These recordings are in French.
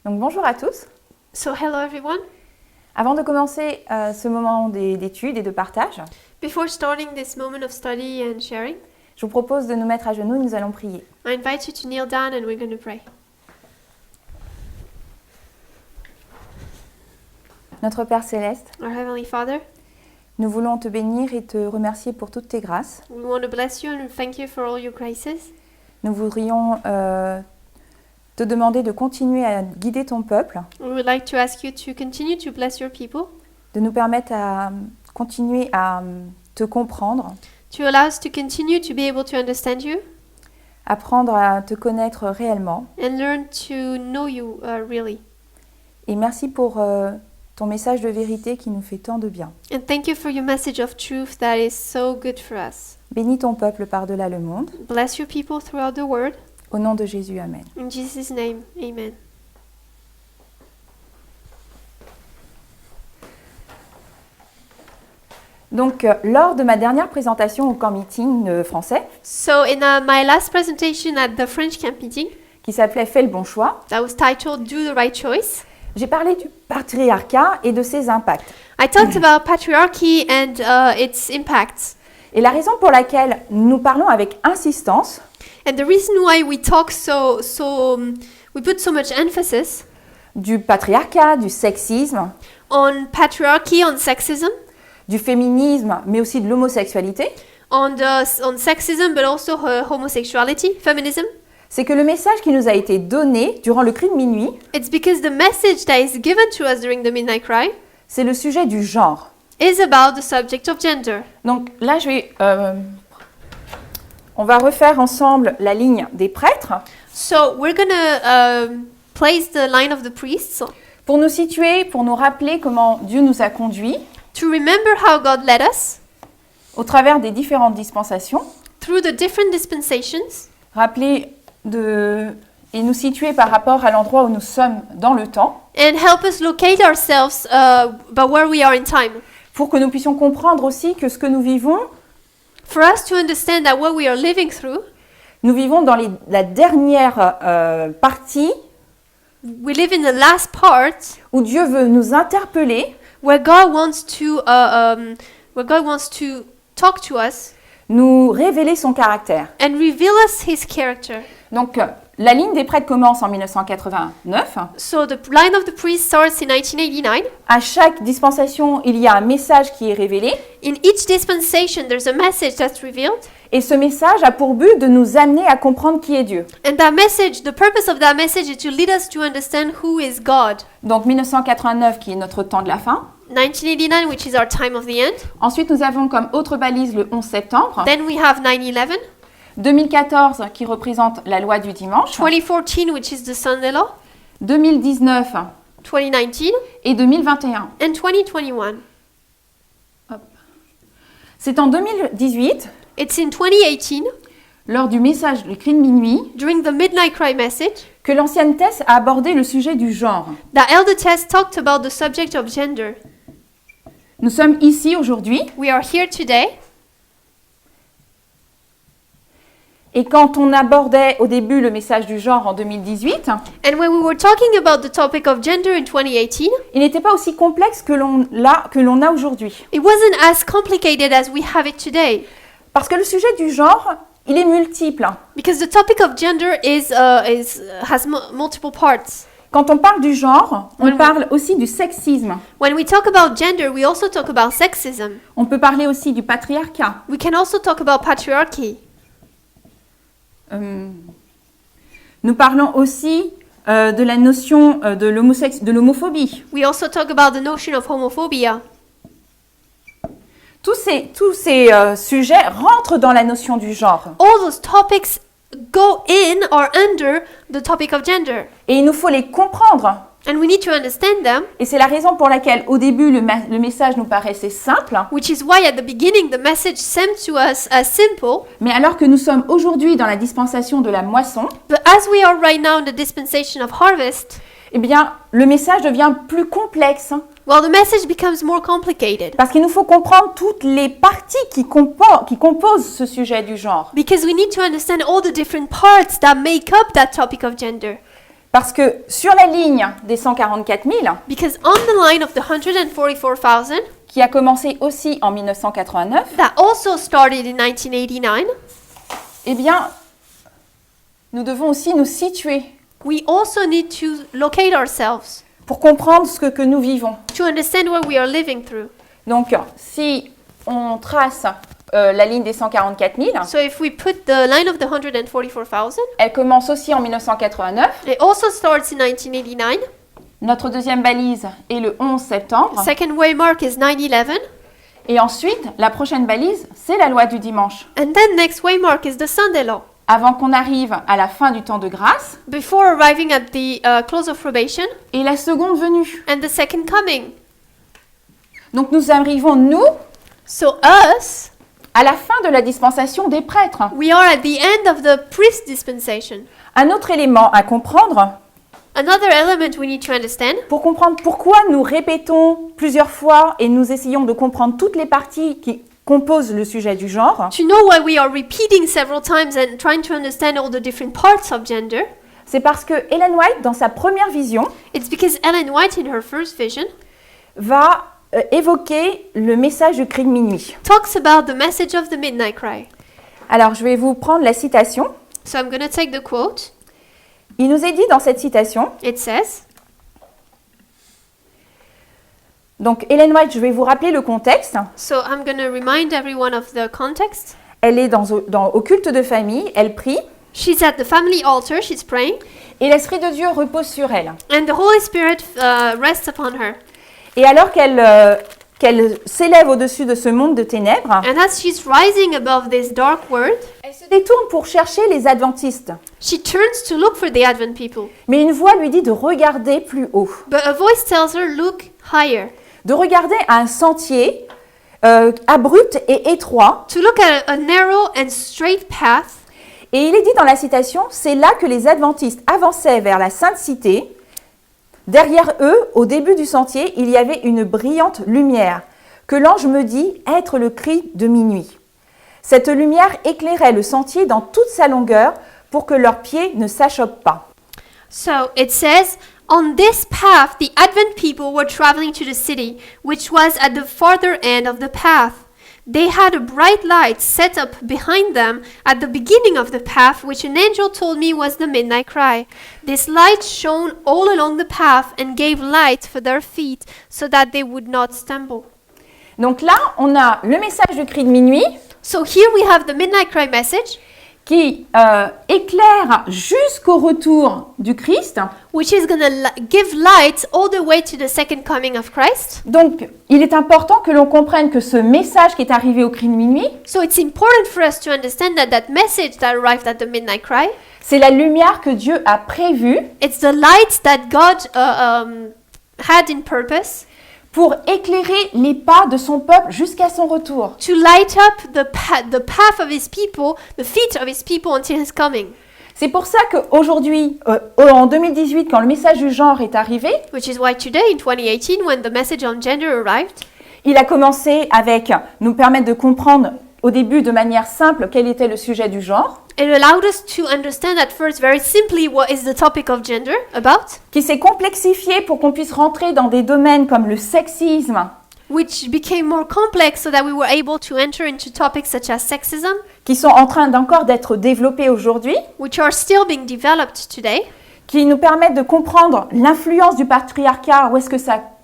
Donc bonjour à tous. So hello everyone. Avant de commencer ce moment d'étude et de partage, Before starting this moment of study and sharing, je vous propose de nous mettre à genoux et nous allons prier. I invite you to kneel down and we're going to pray. Notre Père Céleste, Our Heavenly Father, nous voulons te bénir et te remercier pour toutes tes grâces. we want to bless you and thank you for all your graces. Nous voudrions te demander de continuer à guider ton peuple, We would like to ask you to continue to bless your people, de nous permettre à continuer à te comprendre, to allow us to continue to be able to understand you apprendre à te connaître réellement. and learn to know you really. Et merci pour ton message de vérité qui nous fait tant de bien. And thank you for your message of truth that is so good for us. Bénis ton peuple par-delà le monde. Bless your people throughout the world. Au nom de Jésus, Amen. In Jesus' name, amen. Donc, lors de ma dernière présentation au camp meeting français, So in my last presentation at the French camp meeting, qui s'appelait Fais le bon choix, that was titled Do the Right Choice, j'ai parlé du patriarcat et de ses impacts. I talked about patriarchy and its impacts. Et la raison pour laquelle nous parlons avec insistance, And the reason why we talk we put so much emphasis du patriarcat, du sexisme, on patriarchy, on sexism, du féminisme, mais aussi de l'homosexualité, on sexism, but also homosexuality, feminism, c'est que le message qui nous a été donné durant le cri de minuit, it's because the message that is given to us during the midnight cry c'est le sujet du genre. is about the subject of gender. Donc là, on va refaire ensemble la ligne des prêtres So we're gonna place the line of the priests pour nous situer, pour nous rappeler comment Dieu nous a conduits to remember how God led us au travers des différentes dispensations, through the different dispensations, rappeler et nous situer par rapport à l'endroit où nous sommes dans le temps, and help us locate ourselves about where we are in time. pour que nous puissions comprendre aussi que ce que nous vivons, For us to understand that what we are living through, nous vivons dans la dernière partie we live in the last part où Dieu veut nous interpeller, where God wants to talk to us nous révéler son caractère. and reveal us His character. Donc, la ligne des prêtres commence en 1989. So the line of the priest starts in 1989. À chaque dispensation, il y a un message qui est révélé. In each dispensation, there's a message that's revealed, Et ce message a pour but de nous amener à comprendre qui est Dieu. and that message, the purpose of that message is to lead us to understand who is God. Donc 1989 qui est notre temps de la fin. 1989, which is our time of the end. Ensuite, nous avons comme autre balise le 11 septembre. Then we have 9/11, 2014 qui représente la loi du dimanche. 2014, which is the Sunday law, 2019 2019, et 2021. and 2021. C'est en 2018, It's in 2018, lors du message du cri de minuit, during the Midnight Cry message, que l'ancienne Thèse a abordé le sujet du genre. that Elder Tess talked about the subject of gender. Nous sommes ici aujourd'hui. We are here today, Et quand on abordait au début le message du genre en 2018, and when we were talking about the topic of gender in 2018, il n'était pas aussi complexe que l'on a aujourd'hui. it wasn't as complicated as we have it today, Parce que le sujet du genre, il est multiple. because the topic of gender has multiple parts. Quand on parle du genre, on When we- parle aussi du sexisme. When we talk about gender, we also talk about sexism. On peut parler aussi du patriarcat. We can also talk about patriarchy. Nous parlons aussi de la notion de l'homophobie. We also talk about the notion of homophobia. Tous ces sujets rentrent dans la notion du genre. All those topics go in or under the topic of gender. Et il nous faut les comprendre And we need to understand them, Et c'est la raison pour laquelle, au début, le message nous paraissait simple. which is why at the beginning the message seemed to us as simple, Mais alors que nous sommes aujourd'hui dans la dispensation de la moisson, but as we are right now in the dispensation of harvest, eh bien, le message devient plus complexe. well, the message becomes more complicated. Parce qu'il nous faut comprendre toutes les parties qui composent ce sujet du genre. Because we need to understand all the different parts that make up that topic of gender. Parce que sur la ligne des 144 000, Because on the line of the 144,000, qui a commencé aussi en 1989, that also started in 1989, eh bien, nous devons aussi nous situer we also need to locate ourselves pour comprendre ce que nous vivons. to understand what we are living through. Donc, si on trace la ligne des 144 000, So if we put the line of the 144,000, elle commence aussi en 1989. it also starts in 1989. Notre deuxième balise est le 11 septembre. Second waymark is 9/11, Et ensuite, la prochaine balise, c'est la loi du dimanche. and then next waymark is the Sunday law. Avant qu'on arrive à la fin du temps de grâce Before arriving at the close of probation et la seconde venue. and the second coming. Donc nous arrivons, nous, So us, à la fin de la dispensation des prêtres. we are at the end of the priest dispensation. Un autre élément à comprendre, Another element we need to understand, pour comprendre pourquoi nous répétons plusieurs fois et nous essayons de comprendre toutes les parties qui composent le sujet du genre, to know why we are repeating several times and trying to understand all the different parts of gender, c'est parce que Ellen White, dans sa première vision, it's because Ellen White in her first vision va évoquer le message du cri de minuit. talks about the message of the midnight cry. Alors, je vais vous prendre la citation. So I'm going to take the quote. Il nous est dit dans cette citation, It says, donc Ellen White, je vais vous rappeler le contexte. so I'm going to remind everyone of the context. Elle est au culte de famille, elle prie, She's at the family altar, she's praying, et l'Esprit de Dieu repose sur elle. and the Holy Spirit rests upon her. Et alors qu'elle s'élève au-dessus de ce monde de ténèbres, And as she's rising above this dark world, elle se détourne pour chercher les adventistes. she turns to look for the Advent people. Mais une voix lui dit de regarder plus haut, But a voice tells her, look higher. de regarder un sentier abrupt et étroit. To look at a narrow and straight path. Et il est dit dans la citation, c'est là que les adventistes avançaient vers la Sainte Cité. Derrière eux, au début du sentier, il y avait une brillante lumière, que l'ange me dit être le cri de minuit. Cette lumière éclairait le sentier dans toute sa longueur pour que leurs pieds ne s'achoppent pas. So it says, on this path the Advent people were traveling to the city, which was at the farther end of the path. They had a bright light set up behind them at the beginning of the path, which an angel told me was the midnight cry. This light shone all along the path and gave light for their feet so that they would not stumble. Donc là, on a le message du cri de minuit So here we have the midnight cry message, qui éclaire jusqu'au retour du Christ. which is going to give light all the way to the second coming of Christ. Donc, il est important que l'on comprenne que ce message qui est arrivé au cri de minuit, So it's important for us to understand that that message that arrived at the midnight cry, c'est la lumière que Dieu a prévue it's the light that God had in purpose pour éclairer les pas de son peuple jusqu'à son retour. to light up the path of his people, the feet of his people until his coming. C'est pour ça qu'aujourd'hui, en 2018, quand le message du genre est arrivé, Which is why today in 2018, when the message on gender arrived, il a commencé avec nous permettre de comprendre au début de manière simple quel était le sujet du genre, it allowed us to understand at first very simply what is the topic of gender about, qui s'est complexifié pour qu'on puisse rentrer dans des domaines comme le sexisme, which became more complex so that we were able to enter into topics such as sexism, qui sont en train d'encore d'être développés aujourd'hui, which are still being developed today, qui nous permettent de comprendre l'influence du patriarcat,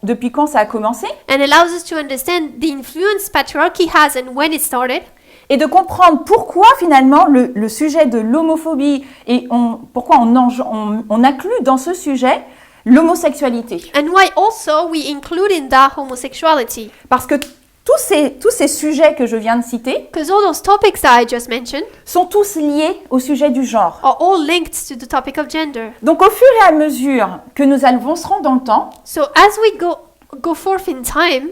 depuis quand ça a commencé, and allows us to understand the influence patriarchy has and when it started, et de comprendre pourquoi finalement le sujet de l'homophobie et pourquoi on inclut dans ce sujet l'homosexualité. and why also we include in that homosexuality. Parce que tous ces sujets que je viens de citer Because all those topics that I just mentioned sont tous liés au sujet du genre. are all linked to the topic of gender. Donc au fur et à mesure que nous avancerons dans le temps, So as we go forth in time,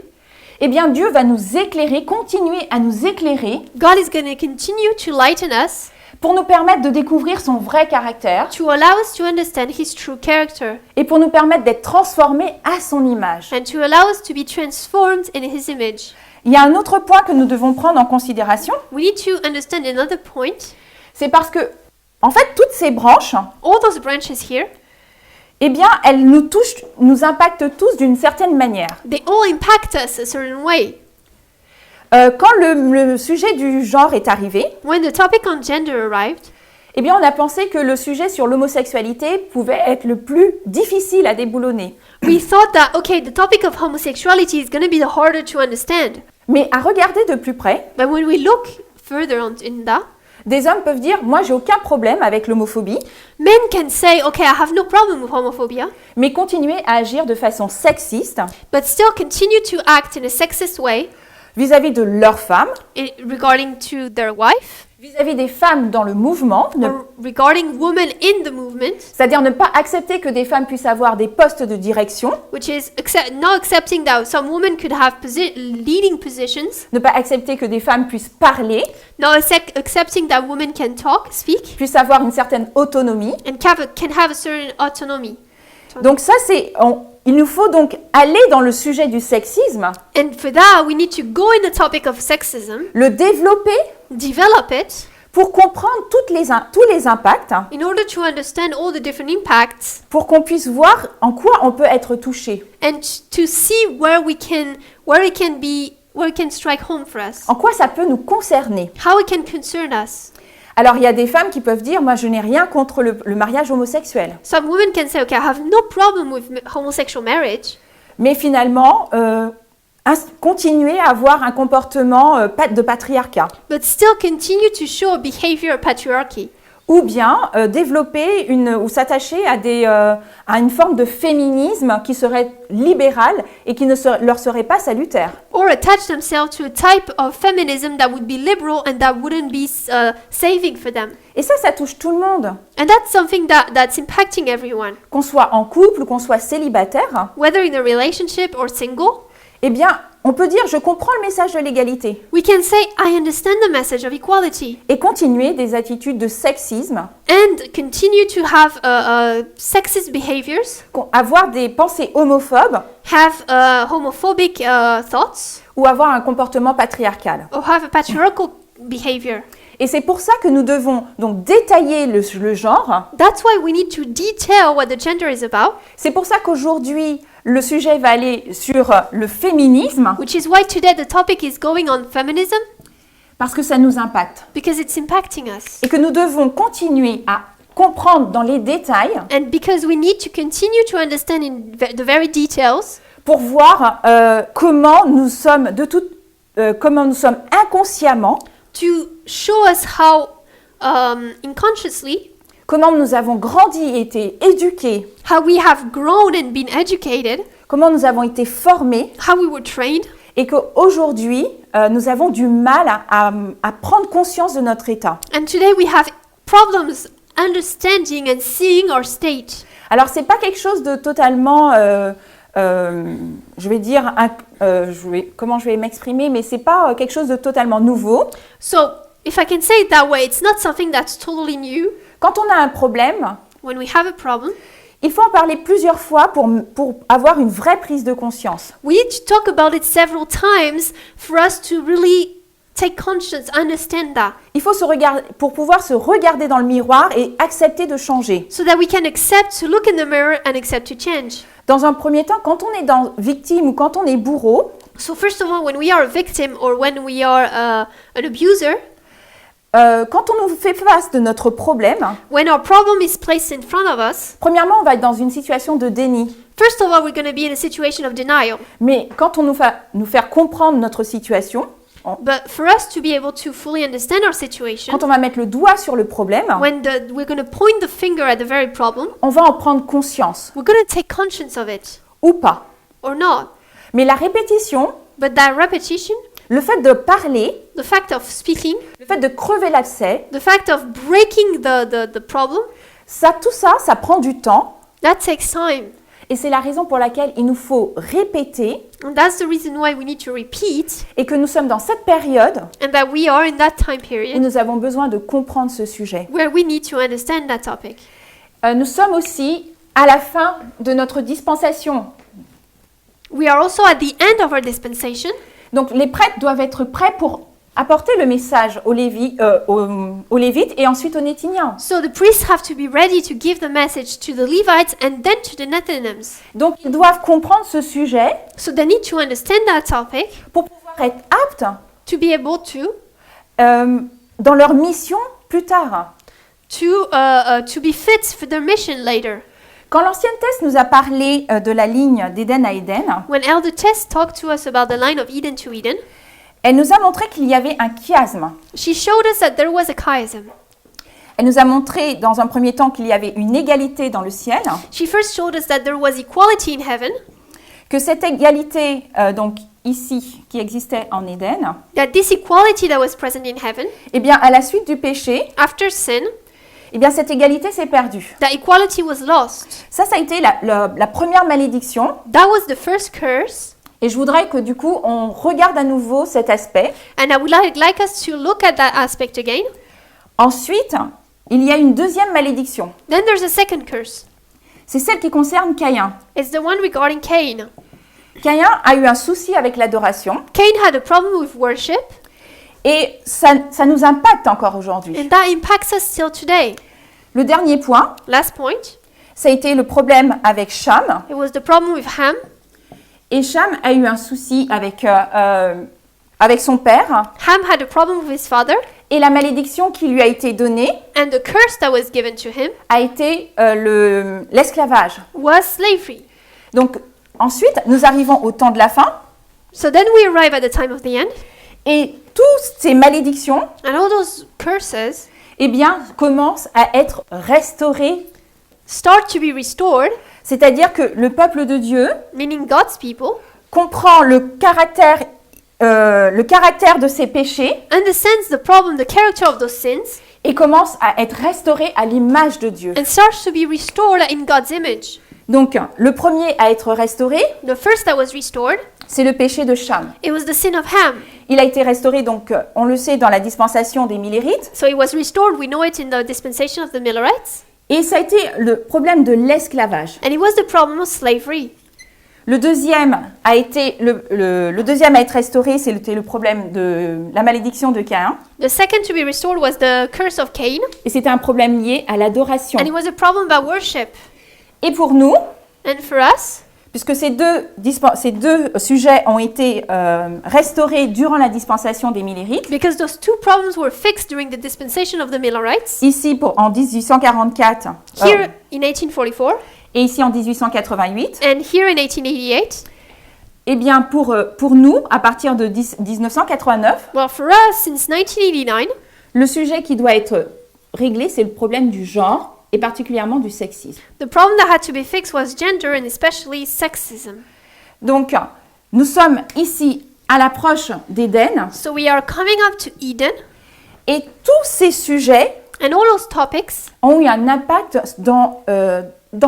eh bien Dieu va nous éclairer, continuer à nous éclairer God is going to continue to lighten us pour nous permettre de découvrir son vrai caractère to allow us to understand His true character et pour nous permettre d'être transformés à son image. and to allow us to be transformed in His image. Il y a un autre point que nous devons prendre en considération, We need to understand another point. c'est parce que, en fait, toutes ces branches, All those branches here, eh bien, elles nous touchent, nous impactent tous d'une certaine manière. they all impact us a certain way. Quand le sujet du genre est arrivé, When the topic on gender arrived, eh bien, on a pensé que le sujet sur l'homosexualité pouvait être le plus difficile à déboulonner. we thought that, okay, the topic of homosexuality is going to be the harder to understand. Mais à regarder de plus près, But when we look further in that, des hommes peuvent dire « Moi, j'ai aucun problème avec l'homophobie », men can say, okay, I have no problem with homophobia, mais continuer à agir de façon sexiste but still continue to act in a sexist way vis-à-vis de leurs femmes, regarding to their wife, vis-à-vis des femmes dans le mouvement, or regarding women in the movement, c'est-à-dire ne pas accepter que des femmes puissent avoir des postes de direction, which is not accepting that some women could have leading positions, ne pas accepter que des femmes puissent parler, not accepting that women can talk, speak, puissent avoir une certaine autonomie. and can have a certain autonomy. Donc ça, il nous faut donc aller dans le sujet du sexisme, And for that, we need to go in the topic of sexism, le développer develop it, pour comprendre tous les impacts, in order to understand all the different impacts, pour qu'on puisse voir en quoi on peut être touché, and to see where it can strike home for us, en quoi ça peut nous concerner. how it can concern us. Alors il y a des femmes qui peuvent dire, moi je n'ai rien contre le mariage homosexuel, Some women can say, okay, I have no problem with homosexual marriage, mais finalement continuer à avoir un comportement de patriarcat, but still continue to show a behavior of patriarchy, ou bien développer ou s'attacher à une forme de féminisme qui serait libérale et qui ne leur serait pas salutaire. or attach themselves to a type of feminism that would be liberal and that wouldn't be saving for them. Et ça touche tout le monde, And that's something that's impacting everyone, qu'on soit en couple ou qu'on soit célibataire. whether in a relationship or single. Eh bien, on peut dire, je comprends le message de l'égalité We can say, I understand the message of equality, et continuer des attitudes de sexisme, and continue to have sexist behaviors, avoir des pensées homophobes have homophobic thoughts, ou avoir un comportement patriarcal. or have a patriarchal behavior. Et c'est pour ça que nous devons donc détailler le genre. That's why we need to detail what the gender is about, C'est pour ça qu'aujourd'hui, le sujet va aller sur le féminisme, which is why today the topic is going on feminism, parce que ça nous impacte. because it's impacting us. Et que nous devons continuer à comprendre dans les détails And because we need to continue to understand in the very details pour voir comment nous sommes inconsciemment, to show us how unconsciously, comment nous avons grandi et été éduqués, how we have grown and been educated, comment nous avons été formés how we were trained, et qu'aujourd'hui, nous avons du mal à prendre conscience de notre état. and today we have problems understanding and seeing our state. Alors, c'est pas quelque chose de totalement, je vais dire, comment je vais m'exprimer, mais c'est pas quelque chose de totalement nouveau. So, if I can say it that way, it's not something that's totally new. Quand on a un problème, When we have a problem, il faut en parler plusieurs fois pour avoir une vraie prise de conscience. we need to talk about it several times for us to really take conscience, understand that, Il faut pour pouvoir se regarder dans le miroir et accepter de changer. so that we can accept to look in the mirror and accept to change. Dans un premier temps, quand on est victime ou quand on est bourreau, So first of all, when we are a victim or when we are an abuser, quand on nous fait face de notre problème, when our problem is placed in front of us, premièrement, on va être dans une situation de déni. first of all, we're going to be in a situation of denial. Mais quand on nous faire comprendre notre situation, But for us to be able to fully understand our situation, quand on va mettre le doigt sur le problème, when we're going to point the finger at the very problem, on va en prendre conscience, we're going to take conscience of it, ou pas. or not. Mais la répétition But that repetition, le fait de parler, the fact of speaking, le fait de crever l'abcès, the fact of breaking the problem, tout ça, ça prend du temps. that takes time. Et c'est la raison pour laquelle il nous faut répéter And that's the reason why we need to repeat, et que nous sommes dans cette période and that we are in that time où period nous avons besoin de comprendre ce sujet. where we need to understand that topic. Nous sommes aussi à la fin de notre dispensation. We are also at the end of our dispensation, Donc les prêtres doivent être prêts pour apporter le message aux Lévites et ensuite aux Néthiniens. so the priests have to be ready to give the message to the Levites and then to the Nethinims. Donc ils doivent comprendre ce sujet So they need to understand that topic pour pouvoir être aptes to be able to dans leur mission plus tard. to be fit for their mission later. Quand l'ancienne Thèse nous a parlé de la ligne d'Éden à Éden, When Elder Tess talked to us about the line of Eden to Eden, elle nous a montré qu'il y avait un chiasme. she showed us that there was a chiasm. Elle nous a montré dans un premier temps qu'il y avait une égalité dans le ciel, She first showed us that there was equality in heaven, que cette égalité donc ici qui existait en Éden, that this equality that was present in heaven, eh bien à la suite du péché, after sin, eh bien cette égalité s'est perdue. that equality was lost. Ça a été la première malédiction. That was the first curse, Et je voudrais que du coup, on regarde à nouveau cet aspect. and I would like us to look at that aspect again. Ensuite, il y a une deuxième malédiction. Then there's a second curse. C'est celle qui concerne Caïn. It's the one regarding Cain. Caïn a eu un souci avec l'adoration Cain had a problem with worship, et ça nous impacte encore aujourd'hui. and that impacts us still today. Le dernier point, Last point, ça a été le problème avec Cham. it was the problem with Ham. Et Cham a eu un souci avec son père. Ham had a problem with his father, Et la malédiction qui lui a été donnée and the curse that was given to him a été l'esclavage. was slavery. Donc ensuite, nous arrivons au temps de la fin. So then we arrive at the time of the end, Et toutes ces malédictions, and all those curses eh bien, commencent à être restaurées. start to be restored, C'est-à-dire que le peuple de Dieu meaning God's people comprend le caractère de ses péchés understands the problem, the character of those sins, et commence à être restauré à l'image de Dieu. and starts to be restored in God's image. Donc, le premier à être restauré, The first that was restored, c'est le péché de Cham. it was the sin of Ham. Il a été restauré, donc, on le sait, dans la dispensation des Millérites. So it was restored, we know it in the dispensation of the Millerites, Et ça a été le problème de l'esclavage. and it was the problem of slavery. Le deuxième a été le deuxième à être restauré, c'était le problème de la malédiction de Caïn. The second to be restored was the curse of Cain, Et c'était un problème lié à l'adoration. and it was a problem about worship. Et pour nous, And for us, puisque ces deux sujets ont été restaurés durant la dispensation des Millérites, because those two problems were fixed during the dispensation of the Millerites, ici en 1844 here in 1844, et ici en 1888, and here in 1888, eh bien pour nous, à partir de 1989, well, for us, since 1989, le sujet qui doit être réglé, c'est le problème du genre et particulièrement du sexisme. the problem that had to be fixed was gender and especially sexism. Donc, nous sommes ici à l'approche d'Éden So we are coming up to Eden, et tous ces sujets and all those topics ont eu un impact dans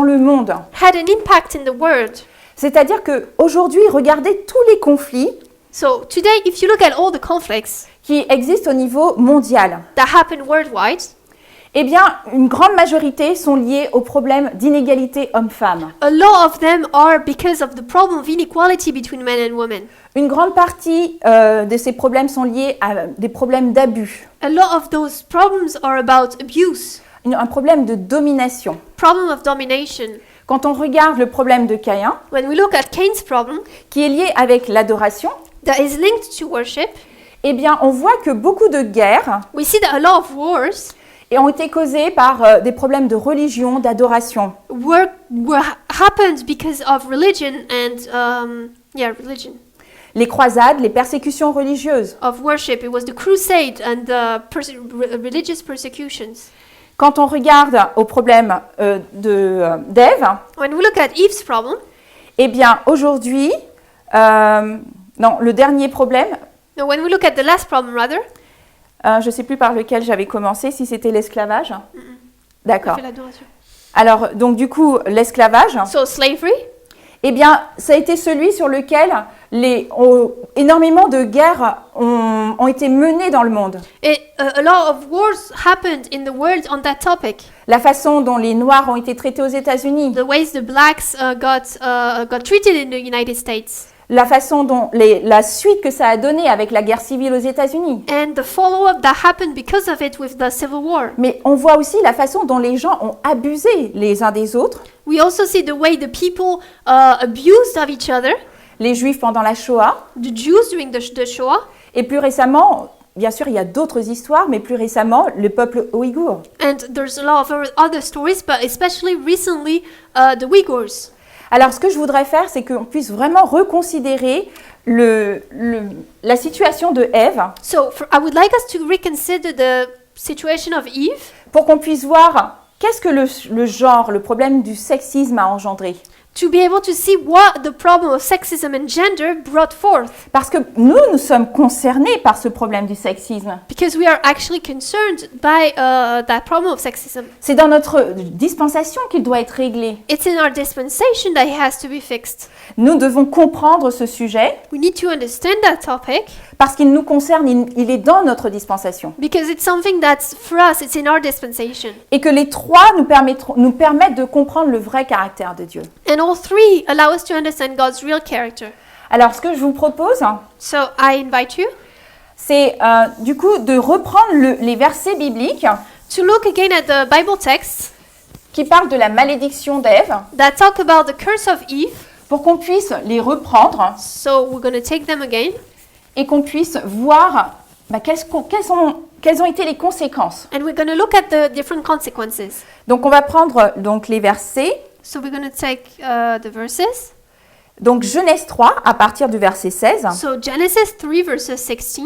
le monde. had an impact in the world. C'est-à-dire qu'aujourd'hui, regardez tous les conflits So today, if you look at all the conflicts qui existent au niveau mondial. that happen worldwide, Eh bien, une grande majorité sont liées au problème d'inégalité homme-femme. a lot of them are because of the problem of inequality between men and women. Une grande partie de ces problèmes sont liés à des problèmes d'abus, A lot of those problems are about abuse, un problème de domination. problem of domination. Quand on regarde le problème de Caïn, When we look at Cain's problem, qui est lié avec l'adoration, that is linked to worship, eh bien, on voit que beaucoup de guerres we see that a lot of wars ont été causées par des problèmes de religion, d'adoration. were happened because of religion and religion. Les croisades, les persécutions religieuses. Of worship. It was the crusade and the religious persecutions. Quand on regarde au problème d'Ève, When we look at Eve's problem, eh bien, aujourd'hui, Non, le dernier problème, Now, when we look at the last problem, rather, je ne sais plus par lequel j'avais commencé, si c'était l'esclavage. D'accord. fait l'adoration. Alors, donc du coup, l'esclavage, So slavery, eh bien, ça a été celui sur lequel énormément de guerres ont été menées dans le monde. a lot of wars happened in the world on that topic. La façon dont les Noirs ont été traités aux États-Unis, The ways the blacks got treated in the United States, la façon dont la suite que ça a donné avec la guerre civile aux États-Unis. and the follow-up that happened because of it with the Civil War. Mais on voit aussi la façon dont les gens ont abusé les uns des autres. We also see the way the people abused of each other, Les Juifs pendant la Shoah, the Jews during the Shoah, et plus récemment, bien sûr, il y a d'autres histoires, mais plus récemment, le peuple ouïghour. and there's a lot of other stories, but especially recently, the Uyghurs. Alors, ce que je voudrais faire, c'est qu'on puisse vraiment reconsidérer la situation de Ève, So I would like us to reconsider the situation of Eve, pour qu'on puisse voir qu'est-ce que le genre, le problème du sexisme a engendré. to be able to see what the problem of sexism and gender brought forth. Parce que nous sommes concernés par ce problème du sexisme. Because we are actually concerned by that problem of sexism. C'est dans notre dispensation qu'il doit être réglé. It's in our dispensation that it has to be fixed. Nous devons comprendre ce sujet We need to understand that topic parce qu'il nous concerne, il est dans notre dispensation. because it's something that's for us, it's in our dispensation. Et que les trois nous permettent de comprendre le vrai caractère de Dieu. And all three allow us to understand God's real character. Alors, ce que je vous propose, So I invite you c'est du coup de reprendre les versets bibliques to look again at the Bible texts qui parlent de la malédiction d'Ève that talk about the curse of Eve. pour qu'on puisse les reprendre So we're going to take them again et qu'on puisse voir quelles ont été les conséquences. and we're going to look at the different consequences. Donc, on va prendre donc, les versets. So we're going to take the verses. Donc, Genèse 3, à partir du verset 16. So Genesis 3 verses 16.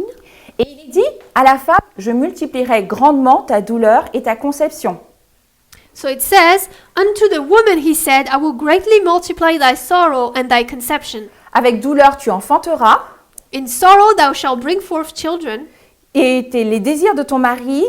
Et il dit à la femme, je multiplierai grandement ta douleur et ta conception. So it says, unto the woman he said, I will greatly multiply thy sorrow and thy conception. Avec douleur, tu enfanteras, In sorrow thou shalt bring forth children, et les désirs de ton mari,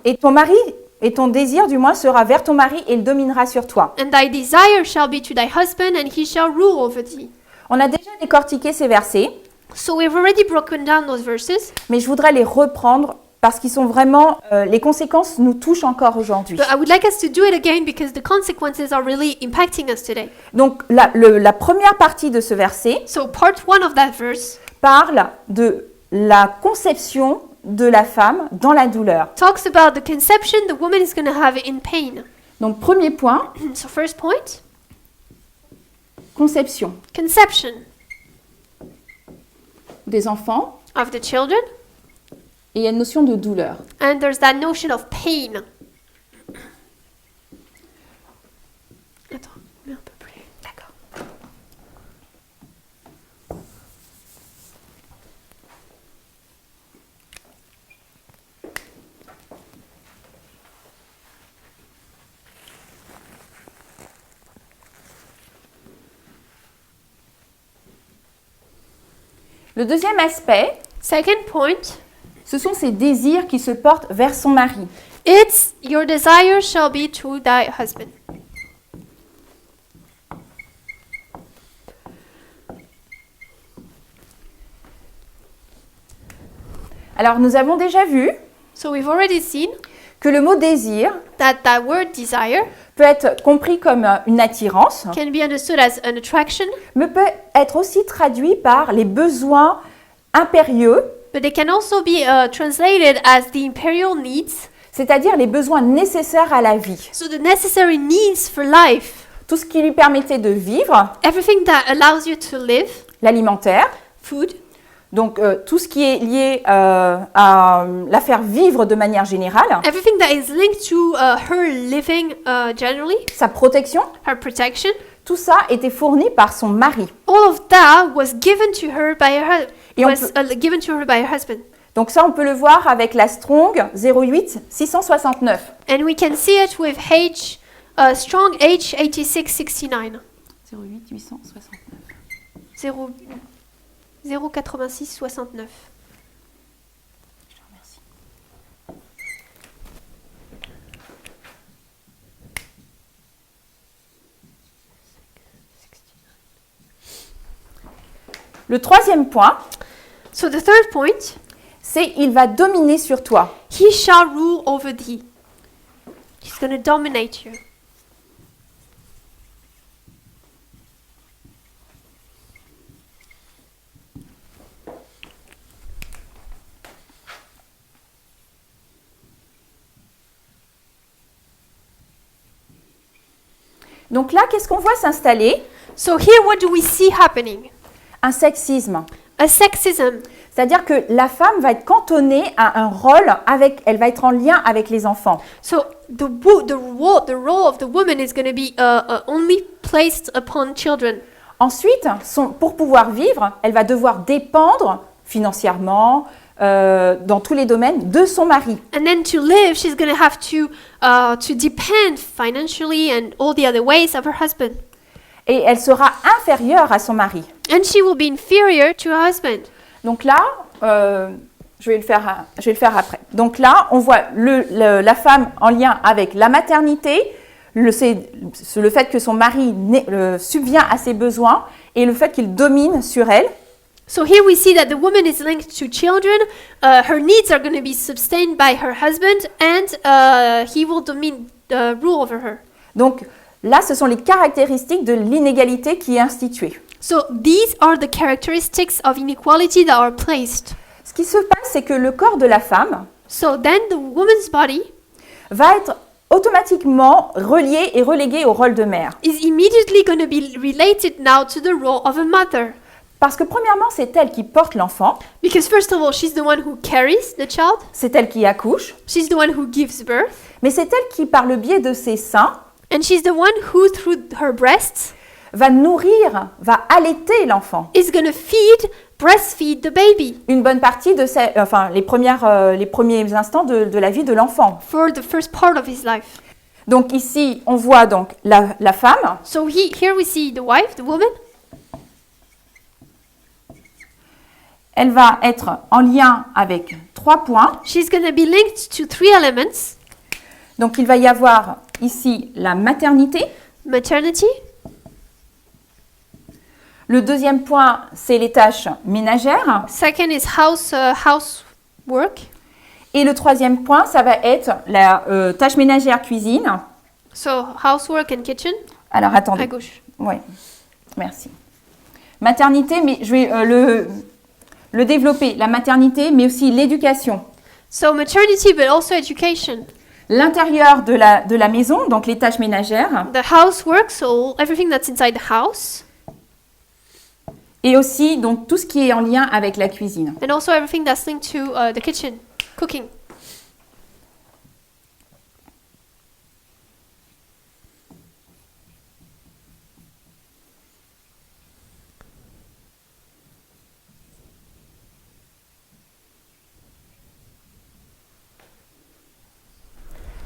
et ton désir du moins sera vers ton mari, et il dominera sur toi. and thy desire shall be to thy husband, and he shall rule over thee. On a déjà décortiqué ces versets, So we've already broken down those verses, mais je voudrais les reprendre parce qu'ils sont vraiment, les conséquences nous touchent encore aujourd'hui. but I would like us to do it again because the consequences are really impacting us today. Donc la première partie de ce verset So part 1 of that verse parle de la conception de la femme dans la douleur. talks about the conception the woman is going to have in pain. Donc premier point, So first point, conception conception des enfants, of the children, et il y a une notion de douleur. and there's that notion of pain. Attends, mets un peu plus. D'accord. Le deuxième aspect, Second point, ce sont ces désirs qui se portent vers son mari. it's your desire shall be to thy husband. Alors nous avons déjà vu So we've already seen que le mot désir that that word desire peut être compris comme une attirance, can be understood as an attraction, mais peut être aussi traduit par les besoins impérieux, but it can also be translated as the imperial needs, c'est-à-dire les besoins nécessaires à la vie. so the necessary needs for life, Tout ce qui lui permettait de vivre, everything that allows you to live, l'alimentaire, food, donc tout ce qui est lié à la faire vivre de manière générale, everything that is linked to her living generally, sa protection, her protection, tout ça était fourni par son mari. all of that was given to her by her Et on given to her by her husband. Donc ça, on peut le voir avec la Strong 08 669. And we can see it with strong H8669. 08 869. 0 086 69. Je te remercie. Le troisième point, So the third point, c'est il va dominer sur toi. he shall rule over thee. He's going to dominate you. Donc là, qu'est-ce qu'on voit s'installer? So here what do we see happening? Un sexisme. A sexism. C'est-à-dire que la femme va être cantonnée à un rôle elle va être en lien avec les enfants. So the role of the woman is going to be only placed upon children. Ensuite, pour pouvoir vivre, elle va devoir dépendre financièrement, dans tous les domaines, de son mari. And then to live, she's going to have to depend financially and all the other ways of her husband. Et elle sera inférieure à son mari. And she will be inferior to her husband. Donc là, je vais le faire après. Donc là, on voit la femme en lien avec la maternité, le fait que son mari subvient à ses besoins et le fait qu'il domine sur elle. So here we see that the woman is linked to children. Her needs are going to be sustained by her husband, and he will rule over her. Donc là, ce sont les caractéristiques de l'inégalité qui est instituée. So these are the characteristics of inequality that are placed. Ce qui se passe, c'est que le corps de la femme So then the woman's body va être automatiquement relié et relégué au rôle de mère. is immediately going to be related now to the role of a mother. Parce que premièrement, c'est elle qui porte l'enfant, Because first of all, she's the one who carries the child. c'est elle qui accouche, She's the one who gives birth. mais c'est elle qui, par le biais de ses seins, And she's the one who, through her breasts, va nourrir, va allaiter l'enfant. is going to breastfeed the baby Une bonne partie de les premiers instants de la vie de l'enfant. for the first part of his life. Donc ici, on voit donc la femme. So here we see the wife, the woman. Elle va être en lien avec 3 points. She's going to be linked to 3 elements. Donc il va y avoir ici la maternité. Maternity. Le deuxième point, c'est les tâches ménagères. Second is housework. Et le troisième point, ça va être la tâche ménagère cuisine. So housework and kitchen. Alors À attendez. gauche. Oui, merci. Maternité, mais je vais le développer. La maternité, mais aussi l'éducation. So maternity, but also education. L'intérieur de la maison, donc les tâches ménagères. The housework, so everything that's inside the house. Et aussi donc tout ce qui est en lien avec la cuisine. And also everything that's linked to the kitchen, cooking.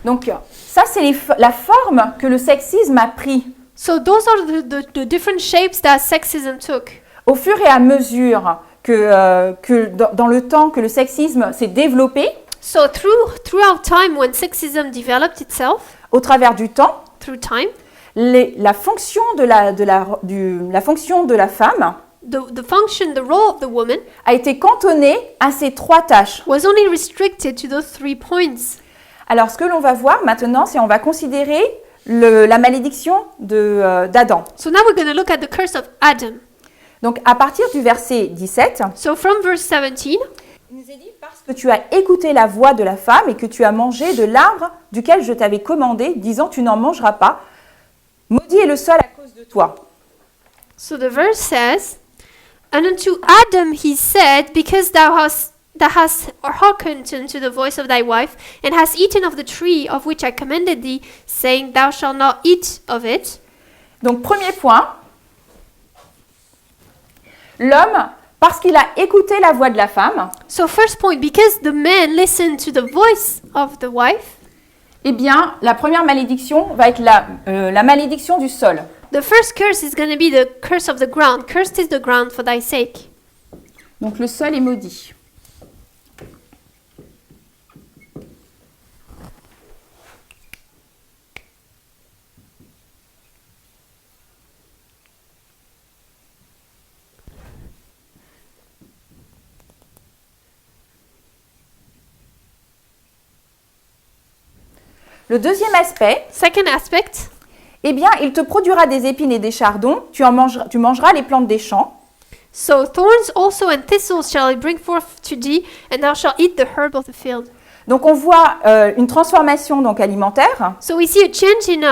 Donc ça, c'est la forme que le sexisme a pris So those are the different shapes that sexism took. au fur et à mesure que dans le temps que le sexisme s'est développé So throughout time, when sexism developed itself, au travers du temps, through time, la fonction la fonction de la femme the role of the woman a été cantonnée à ces 3 tâches. was only restricted to those 3 points. Alors ce que l'on va voir maintenant, c'est on va considérer la malédiction d'Adam. So now we're going to look at the curse of Adam. Donc à partir du verset 17, So from verse 17, il nous est dit parce que tu as écouté la voix de la femme et que tu as mangé de l'arbre duquel je t'avais commandé, disant tu n'en mangeras pas. Maudit est le sol à cause de toi. so the verse says, And unto Adam he said, Because thou hast hearkened unto the voice of thy wife, and hast eaten of the tree of which I commanded thee, saying, Thou shalt not eat of it. Donc premier point, l'homme, parce qu'il a écouté la voix de la femme, So first point, because the man listened to the voice of the wife, eh bien la première malédiction va être la malédiction du sol. the first curse is going to be the curse of the ground. Cursed is the ground for thy sake. Donc le sol est maudit. Le deuxième aspect, Second aspect, eh bien, il te produira des épines et des chardons, tu mangeras les plantes des champs. so thorns also and thistles shall it bring forth to thee, and thou shalt eat the herb of the field. Donc on voit une transformation donc alimentaire, So we see a change in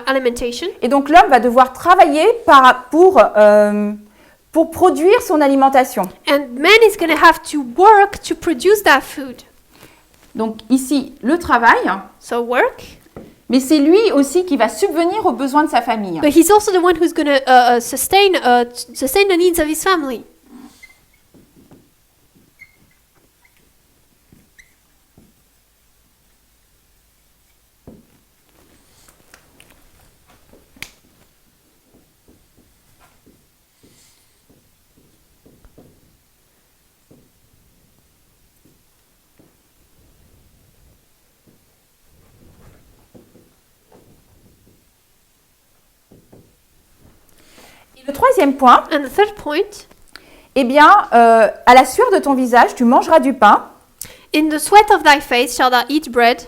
alimentation, et donc l'homme va devoir travailler pour produire son alimentation. and man is going to have to work to produce that food. Donc ici, le travail, So work, mais c'est lui aussi qui va subvenir aux besoins de sa famille. but he's also the one who's going to sustain the needs of his family. Et le troisième point, And the third point, eh bien, à la sueur de ton visage, tu mangeras du pain, in the sweat of thy face shalt thou eat bread,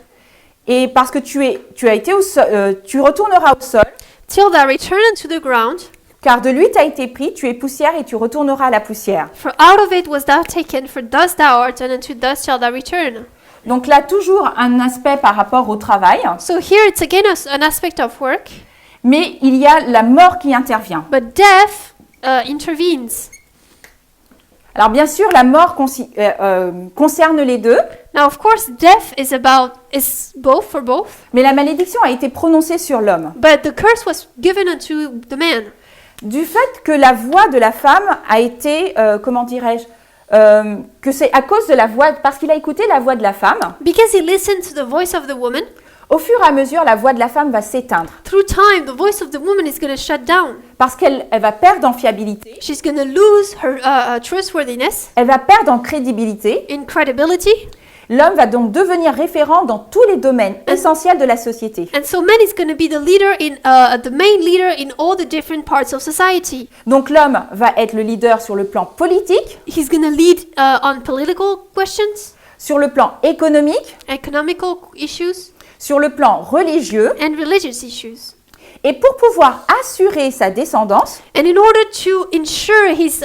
et parce que tu as été au sol, tu retourneras au sol, till thou return unto the ground, car de lui t'as été pris, tu es poussière et tu retourneras à la poussière. for out of it was thou taken, for dust thou art, and unto dust shalt thou return. Donc là, toujours un aspect par rapport au travail, So here it's again an aspect of work, mais il y a la mort qui intervient. but death intervenes. Alors bien sûr, la mort concerne les deux, Now, of course, death is both for both, mais la malédiction a été prononcée sur l'homme. but the curse was given unto the man. Du fait que la voix de la femme a été, comment dirais-je, que c'est à cause de la voix, parce qu'il a écouté la voix de la femme, Because he listened to the voice of the woman, au fur et à mesure, la voix de la femme va s'éteindre, through time, the voice of the woman is going to shut down. parce qu'elle va perdre en fiabilité, She's going to lose her trustworthiness, elle va perdre en crédibilité. in credibility, L'homme va donc devenir référent dans tous les domaines essentiels de la société. and so man is going to be the leader the main leader in all the different parts of society. Donc l'homme va être le leader sur le plan politique, He's going to lead on political questions, sur le plan économique, economical issues, sur le plan religieux, and religious issues. et pour pouvoir assurer sa descendance, And in order to ensure his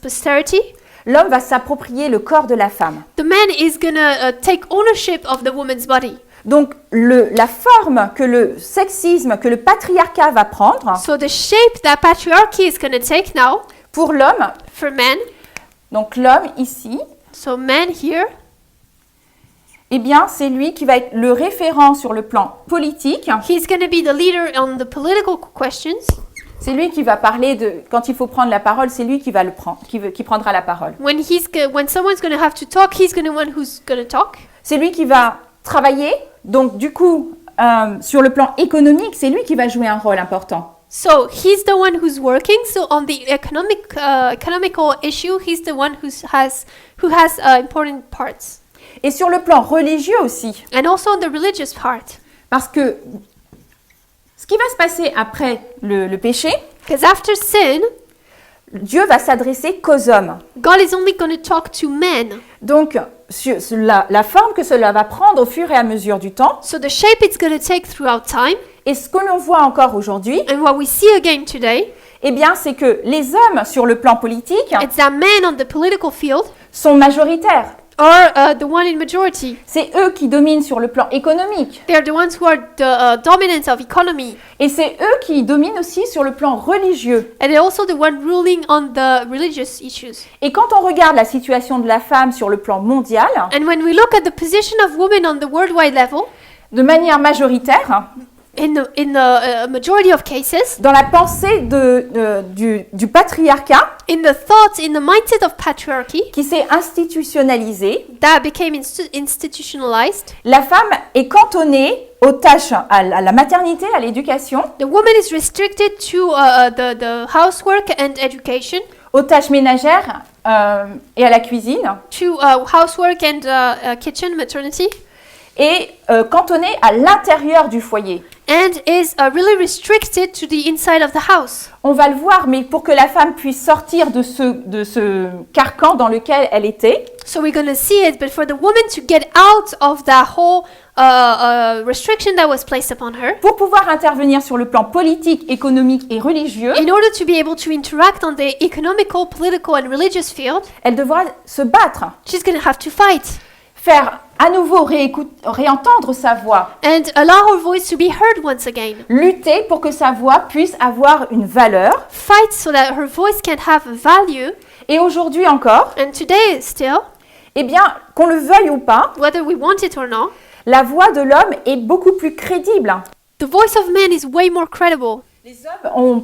posterity, l'homme va s'approprier le corps de la femme. the man is going to take ownership of the woman's body. Donc la forme que le sexisme, que le patriarcat va prendre So the shape that patriarchy is going to take now pour l'homme, for men, donc l'homme ici, so man here, eh bien c'est lui qui va être le référent sur le plan politique. he's going to be the leader on the political questions. C'est lui qui va parler de quand il faut prendre la parole, c'est lui qui va le prendre, qui prendra la parole. When someone's going to have to talk, he's going to one who's going to talk. C'est lui qui va travailler. Donc du coup, sur le plan économique, c'est lui qui va jouer un rôle important. So he's the one who's working. So on the economical issue, he's the one who has important parts. Et sur le plan religieux aussi, And also on the religious part. parce que ce qui va se passer après le péché, Because after sin, Dieu va s'adresser qu'aux hommes. God is only going to talk to men. Donc la forme que cela va prendre au fur et à mesure du temps, So the shape it's going to take throughout time, et ce que l'on voit encore aujourd'hui, and what we see again today, eh bien c'est que les hommes sur le plan politique it's that men on the political field sont majoritaires. are the one in majority. C'est eux qui dominent sur le plan économique. They're the ones who are the dominance of economy. Et c'est eux qui dominent aussi sur le plan religieux. And they're also the one ruling on the religious issues. Et quand on regarde la situation de la femme sur le plan mondial, And when we look at the position of women on the worldwide level, de manière majoritaire, in the majority of cases, dans la pensée du patriarcat in the thoughts, in the mindset of patriarchy qui s'est institutionnalisé, that became institutionalized, la femme est cantonnée aux tâches, à la maternité, à l'éducation, the woman is restricted to the housework and education, aux tâches ménagères et à la cuisine to housework and kitchen, maternity, est cantonnée à l'intérieur du foyer. and is really restricted to the inside of the house. On va le voir, mais pour que la femme puisse sortir de ce carcan dans lequel elle était, So we're going to see it, but for the woman to get out of that whole restriction that was placed upon her, pour pouvoir intervenir sur le plan politique, économique et religieux, in order to be able to interact on the economical, political, and religious field, elle devra se battre, she's going to have to fight faire à nouveau réentendre sa voix, and allow her voice to be heard once again. lutter pour que sa voix puisse avoir une valeur. Fight so that her voice can have a value. Et aujourd'hui encore, And today, still, eh bien, qu'on le veuille ou pas, whether we want it or not, la voix de l'homme est beaucoup plus crédible. the voice of man is way more credible. Les hommes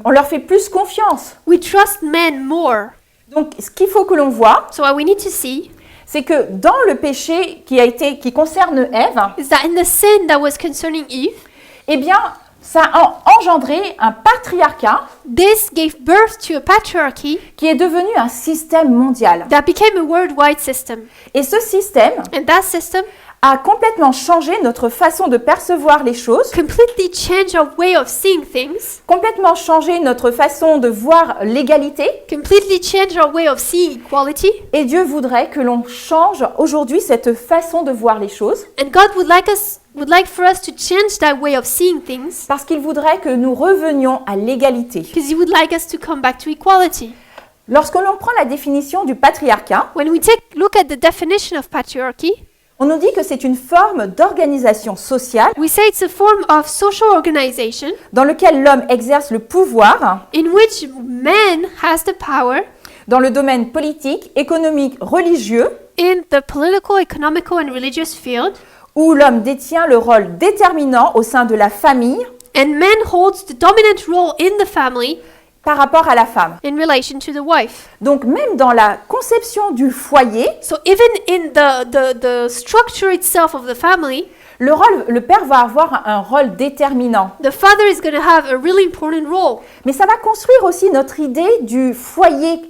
on leur fait plus confiance. We trust men more. Donc, ce qu'il faut que l'on voit, So what we need to see c'est que dans le péché qui concerne Ève, is that in the sin that was concerning Eve, eh bien, ça a engendré un patriarcat this gave birth to a patriarchy qui est devenu un système mondial. that became a worldwide system. Et ce système And that system a complètement changé notre façon de percevoir les choses, completely changed our way of seeing things, complètement changé notre façon de voir l'égalité. completely changed our way of seeing equality. Et Dieu voudrait que l'on change aujourd'hui cette façon de voir les choses, And God would like for us to change that way of seeing things, parce qu'il voudrait que nous revenions à l'égalité. because He would like us to come back to equality. Lorsque l'on prend la définition du patriarcat, When we take a look at the definition of patriarchy, on nous dit que c'est une forme d'organisation sociale we say it's a form of social organization dans lequel l'homme exerce le pouvoir in which man has the power dans le domaine politique, économique, religieux, in the political, economical, and religious field, où l'homme détient le rôle déterminant au sein de la famille and man holds the dominant role in the family par rapport à la femme. in relation to the wife. Donc même dans la conception du foyer, So even in the structure itself of the family, le père va avoir un rôle déterminant. the father is going to have a really important role. Mais ça va construire aussi notre idée du foyer.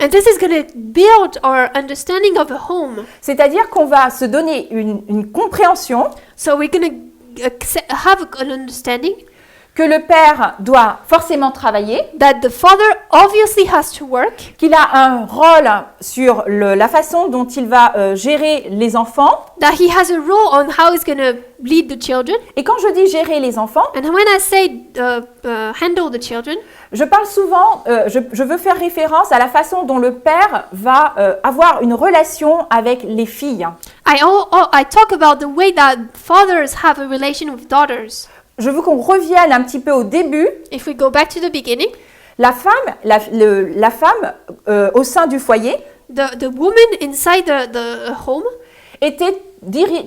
And this is going to build our understanding of a home. C'est-à-dire qu'on va se donner une compréhension So we're going to have an understanding que le père doit forcément travailler, that the father obviously has to work, qu'il a un rôle sur la façon dont il va gérer les enfants. that he has a role on how he's going to lead the children. Et quand je dis gérer les enfants, And when I say handle the children, je parle souvent, je veux faire référence à la façon dont le père va avoir une relation avec les filles. I talk about the way that fathers have a relation with daughters. Je veux qu'on revienne un petit peu au début. If we go back to the beginning, La femme au sein du foyer the woman inside the home était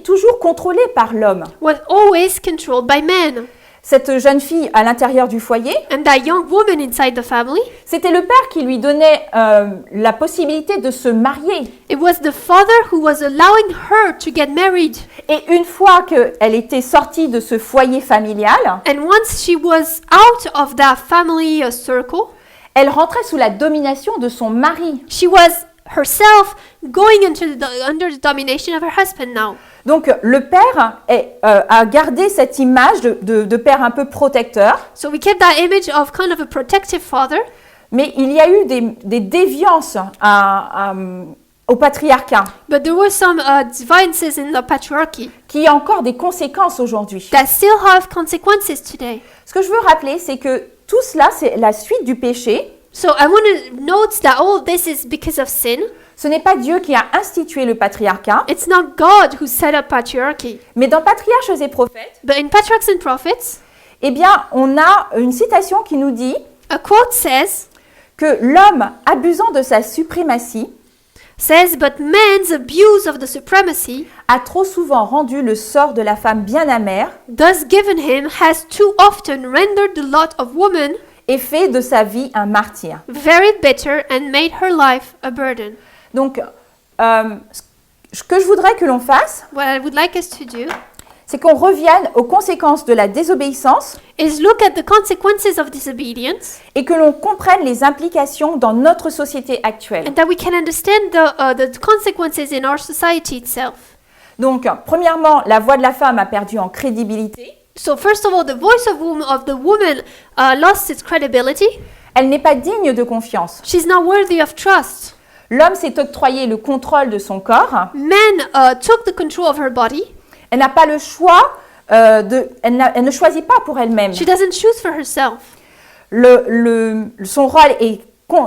toujours contrôlée par l'homme. was always controlled by men. Cette jeune fille à l'intérieur du foyer, And that young woman inside the family, c'était le père qui lui donnait la possibilité de se marier. it was the father who was allowing her to get married. Et une fois qu'elle était sortie de ce foyer familial, And once she was out of that family circle, elle rentrait sous la domination de son mari. she was herself going under the domination of her husband now. Donc le père a gardé cette image de père un peu protecteur, So we kept that image of kind of a protective father, mais il y a eu des déviances au patriarcat but there were some deviances in the patriarchy qui a encore des conséquences aujourd'hui. that still have consequences today. Ce que je veux rappeler, c'est que tout cela, c'est la suite du péché. So I want to note that all this is because of sin. Ce n'est pas Dieu qui a institué le patriarcat, It's not God who set up patriarchy. mais dans Patriarches et Prophètes, But in Patriarchs and Prophets, eh bien, on a une citation qui nous dit a quote says, que l'homme abusant de sa suprématie but man's abuse of the supremacy a trop souvent rendu le sort de la femme bien amer thus given him has too often rendered the lot of woman et fait de sa vie un martyr. very bitter and made her life a burden. Donc, ce que je voudrais que l'on fasse, What I would like us to do c'est qu'on revienne aux conséquences de la désobéissance is look at the consequences of disobedience et que l'on comprenne les implications dans notre société actuelle. and that we can understand the consequences in our society itself. Donc, premièrement, la voix de la femme a perdu en crédibilité. So first of all, the voice of the woman lost its credibility. Elle n'est pas digne de confiance. She's not worthy of trust. L'homme s'est octroyé le contrôle de son corps. Man took the control of her body. Elle n'a pas le choix, elle ne choisit pas pour elle-même. She doesn't choose for herself. Son rôle et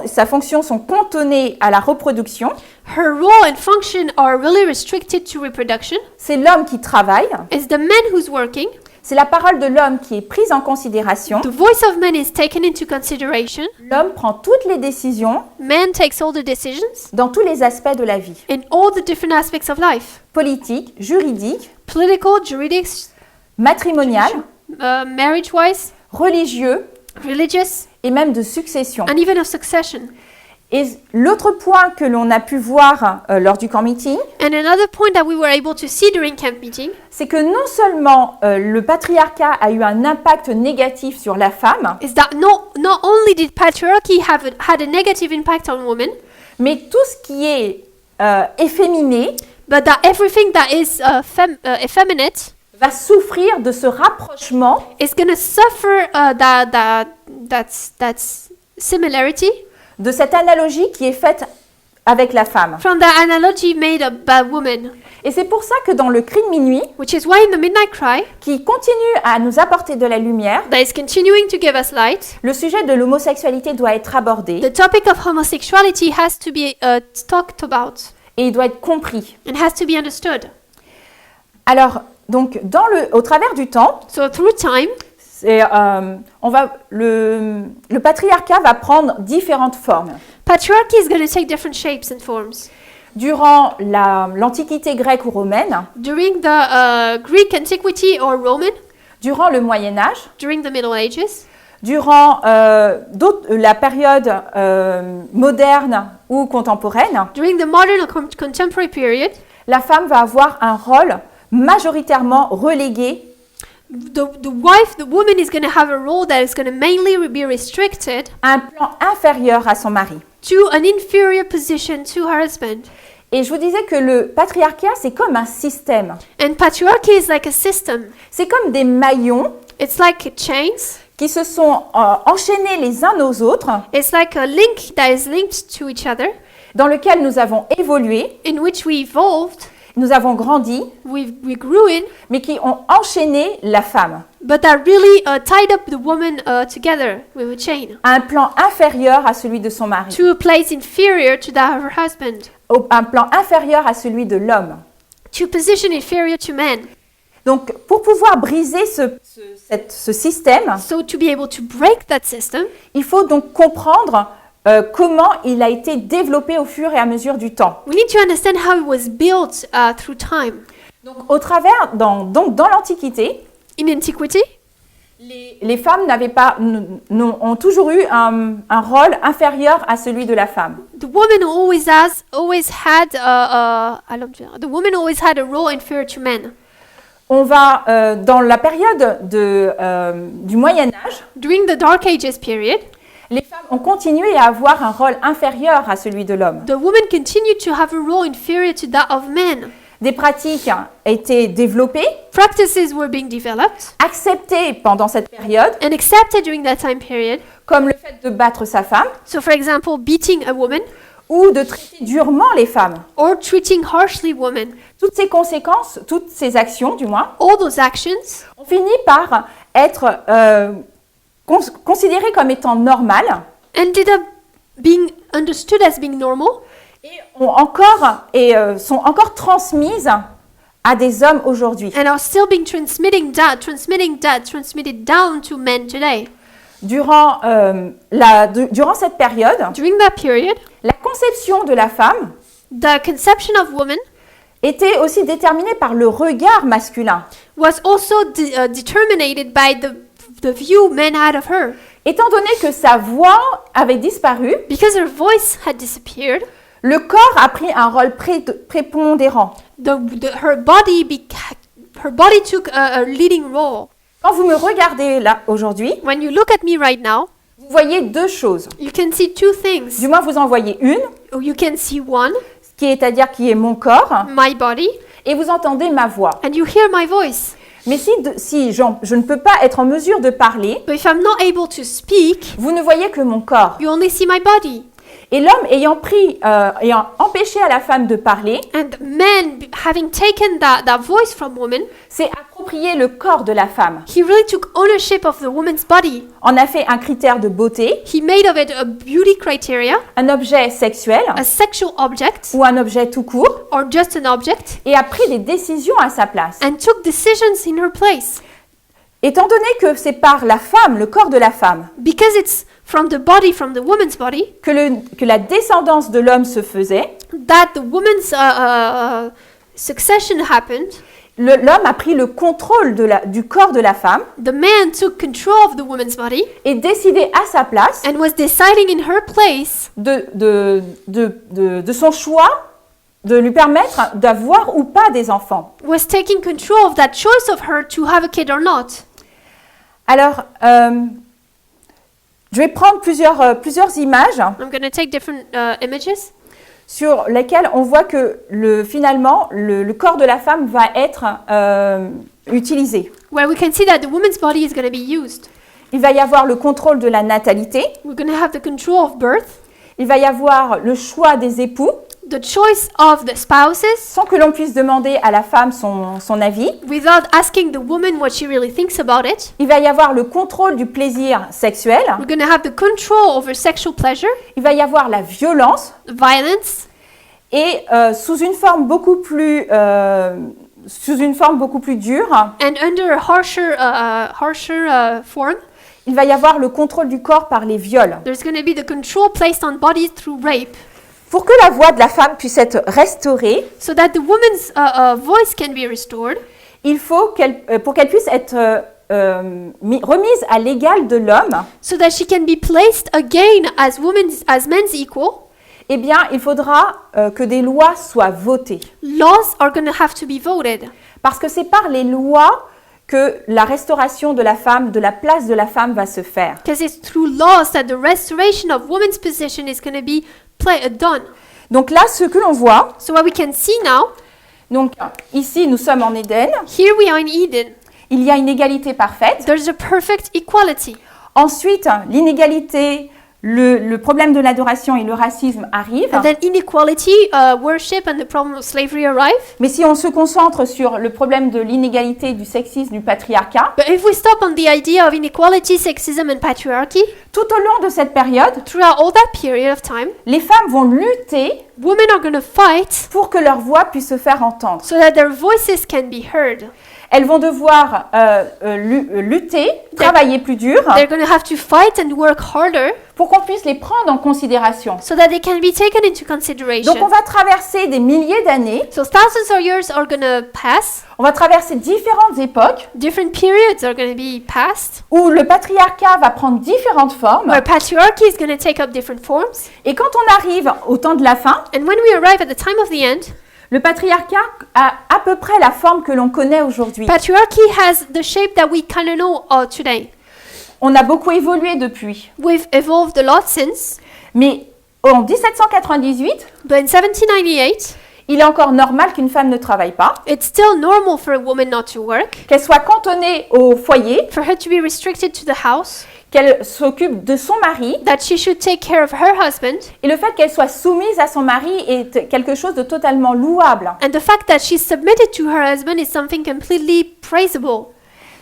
sa fonction sont cantonnées à la reproduction. Her role and function are really restricted to reproduction. C'est l'homme qui travaille. It's the man who's working. C'est la parole de l'homme qui est prise en considération. The voice of man is taken into consideration. L'homme prend toutes les décisions Man takes all the decisions dans tous les aspects de la vie. in all the different aspects of life. Politique, juridique, Political, juridic, matrimonial, marriage-wise, religieux religious, et même de succession. and even of succession. Et l'autre point que l'on a pu voir lors du camp meeting, And another point that we were able to see during camp meeting c'est que non seulement le patriarcat a eu un impact négatif sur la femme, is that not only did patriarchy had a negative impact on women, mais tout ce qui est efféminé but that everything that is effeminate va souffrir de ce rapprochement is going to suffer that's similarity de cette analogie qui est faite avec la femme. from the analogy made by women, Et c'est pour ça que dans le cri de minuit, which is why in the Midnight Cry, qui continue à nous apporter de la lumière, that is continuing to give us light, le sujet de l'homosexualité doit être abordé the topic of homosexuality has to be talked about et il doit être compris. and has to be understood. Alors, donc, au travers du temps, So through time, le patriarcat va prendre différentes formes. patriarchy is going to take different shapes and forms. Durant l'Antiquité grecque ou romaine, During the Greek antiquity or Roman, durant le Moyen Âge, during the Middle Ages, durant la période moderne ou contemporaine, during the modern or contemporary period, la femme va avoir un rôle majoritairement relégué the woman is going to have a role that is going to mainly be restricted à un plan inférieur à son mari. to an inferior position to her husband. Et je vous disais que le patriarcat, c'est comme un système. And patriarchy is like a system. C'est comme des maillons It's like chains. qui se sont enchaînés les uns aux autres, It's like a link that is linked to each other, dans lequel nous avons évolué, in which we evolved, nous avons grandi, we grew in, mais qui ont enchaîné la femme but that really tied up the woman together with a chain à un plan inférieur à celui de son mari, to a place inferior to that of her husband, un plan inférieur à celui de l'homme. to a position inferior to men. Donc, pour pouvoir briser ce système, So to be able to break that system, il faut donc comprendre comment il a été développé au fur et à mesure du temps. we need to understand how it was built through time. Donc, au travers, dans l'Antiquité, In antiquity, les femmes ont toujours eu un rôle inférieur à celui de la femme. the woman always had the woman always had a role inferior to men. On va, dans la période du Moyen Âge, During the Dark Ages period, les femmes ont continué à avoir un rôle inférieur à celui de l'homme. the woman continued to have a role inferior to that of men. Des pratiques étaient développées, Practices were being developed acceptées pendant cette période, and accepted during that time period. comme le fait de battre sa femme So, for example, beating a woman ou de traiter durement les femmes. or treating harshly women. Toutes ces conséquences, toutes ces actions du moins, All those actions ont fini par être considérées comme étant normales ended up being understood as being normal et sont encore transmises à des hommes aujourd'hui. and are still being transmitted down to men today. Durant cette période, During that period, la conception de la femme the conception of woman était aussi déterminée par le regard masculin. was also determined by the view men had of her. Étant donné que sa voix avait disparu, Because her voice had disappeared, le corps a pris un rôle prépondérant. her body her body took a leading role. Quand vous me regardez là aujourd'hui, When you look at me right now, vous voyez deux choses. you can see two things. Du moins, vous en voyez une, You can see one, qui est mon corps, my body, et vous entendez ma voix. and you hear my voice. Mais si je ne peux pas être en mesure de parler, But if I'm not able to speak, vous ne voyez que mon corps. you only see my body. Et l'homme ayant empêché à la femme de parler, And men, having taken that voice from woman, s'est approprié le corps de la femme. he really took ownership of the woman's body. En a fait un critère de beauté, He made of it a beauty criteria, un objet sexuel a sexual object, ou un objet tout court, or just an object, et a pris des décisions à sa place. and took decisions in her place. Étant donné que c'est par la femme, le corps de la femme, Because it's from the body, from the woman's body, que la descendance de l'homme se faisait, that the woman's succession happened, l'homme a pris le contrôle du corps de la femme the man took control of the woman's body et décidait à sa place and was deciding in her place de son choix de lui permettre d'avoir ou pas des enfants. was taking control of that choice of her to have a kid or not. Alors, je vais prendre plusieurs images I'm going to take different images sur lesquelles on voit que finalement le corps de la femme va être utilisé. where we can see that the woman's body is going to be used. Il va y avoir le contrôle de la natalité, We're going to have the control of birth, il va y avoir le choix des époux, the choice of the spouses, sans que l'on puisse demander à la femme son avis. without asking the woman what she really thinks about it. Il va y avoir le contrôle du plaisir sexuel, We're going to have the control over sexual pleasure, il va y avoir la violence, violence, et sous une forme beaucoup plus dure, and under a harsher form, il va y avoir le contrôle du corps par les viols. there's going to be the control placed on bodies through rape, Pour que la voix de la femme puisse être restaurée, so that the woman's voice can be restored. il faut pour qu'elle puisse être remise à l'égal de l'homme, So that she can be placed again as men's equal, eh bien, il faudra que des lois soient votées. laws are going to have to be voted. Parce que c'est par les lois que la restauration de la femme, de la place de la femme va se faire. Because it's through laws that the restoration of woman's position is going to be done. Donc là, ce que l'on voit, So what we can see now, donc ici nous sommes en Éden, here we are in Eden. il y a une égalité parfaite. There's a perfect equality. Ensuite, l'inégalité, le problème de l'adoration et le racisme arrivent. And then inequality, worship, and the problem of slavery arrive. Mais si on se concentre sur le problème de l'inégalité, du sexisme, du patriarcat, But if we stop on the idea of inequality, sexism, and patriarchy, tout au long de cette période, throughout all that period of time, les femmes vont lutter women are going to fight pour que leur voix puisse se faire entendre. so that their voices can be heard. Elles vont devoir lutter, travailler plus dur They're going to have to fight and work harder pour qu'on puisse les prendre en considération. so that they can be taken into consideration. Donc on va traverser des milliers d'années, So thousands of years are going to pass. on va traverser différentes époques Different periods are going to be passed. où le patriarcat va prendre différentes formes. Where patriarchy is going to take up different forms. Et quand on arrive au temps de la fin, And when we arrive at the time of the end, le patriarcat a à peu près la forme que l'on connaît aujourd'hui. patriarchy has the shape that we kind of know today. On a beaucoup évolué depuis. We've evolved a lot since. Mais en 1798, But in 1798, il est encore normal qu'une femme ne travaille pas, it's still normal for a woman not to work, qu'elle soit cantonnée au foyer, for her to be restricted to the house, qu'elle s'occupe de son mari. that she should take care of her husband, Et le fait qu'elle soit soumise à son mari est quelque chose de totalement louable. and the fact that she's submitted to her husband is something completely praisable.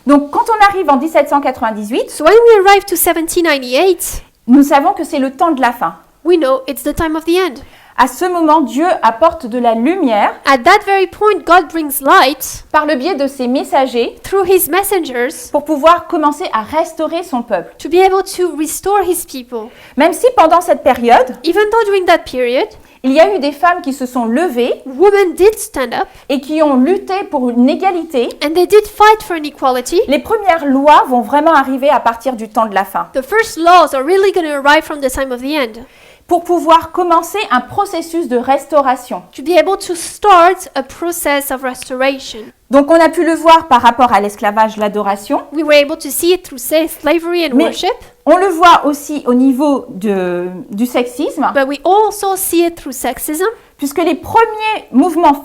Donc quand on arrive en 1798, So when we arrive to 1798, nous savons que c'est le temps de la fin. we know it's the time of the end. À ce moment, Dieu apporte de la lumière At that very point, God brings light par le biais de ses messagers through his messengers pour pouvoir commencer à restaurer son peuple. to be able to restore his people. Même si pendant cette période, Even though during that period, il y a eu des femmes qui se sont levées women did stand up et qui ont lutté pour une égalité, and they did fight for an equality, les premières lois vont vraiment arriver à partir du temps de la fin. the first laws are really going to arrive from the time of the end. pour pouvoir commencer un processus de restauration. to be able to start a process of restoration. Donc on a pu le voir par rapport à l'esclavage, l'adoration. We were able to see it through slavery and Mais worship, on le voit aussi au niveau du sexisme, but we also see it through sexism, puisque les premiers mouvements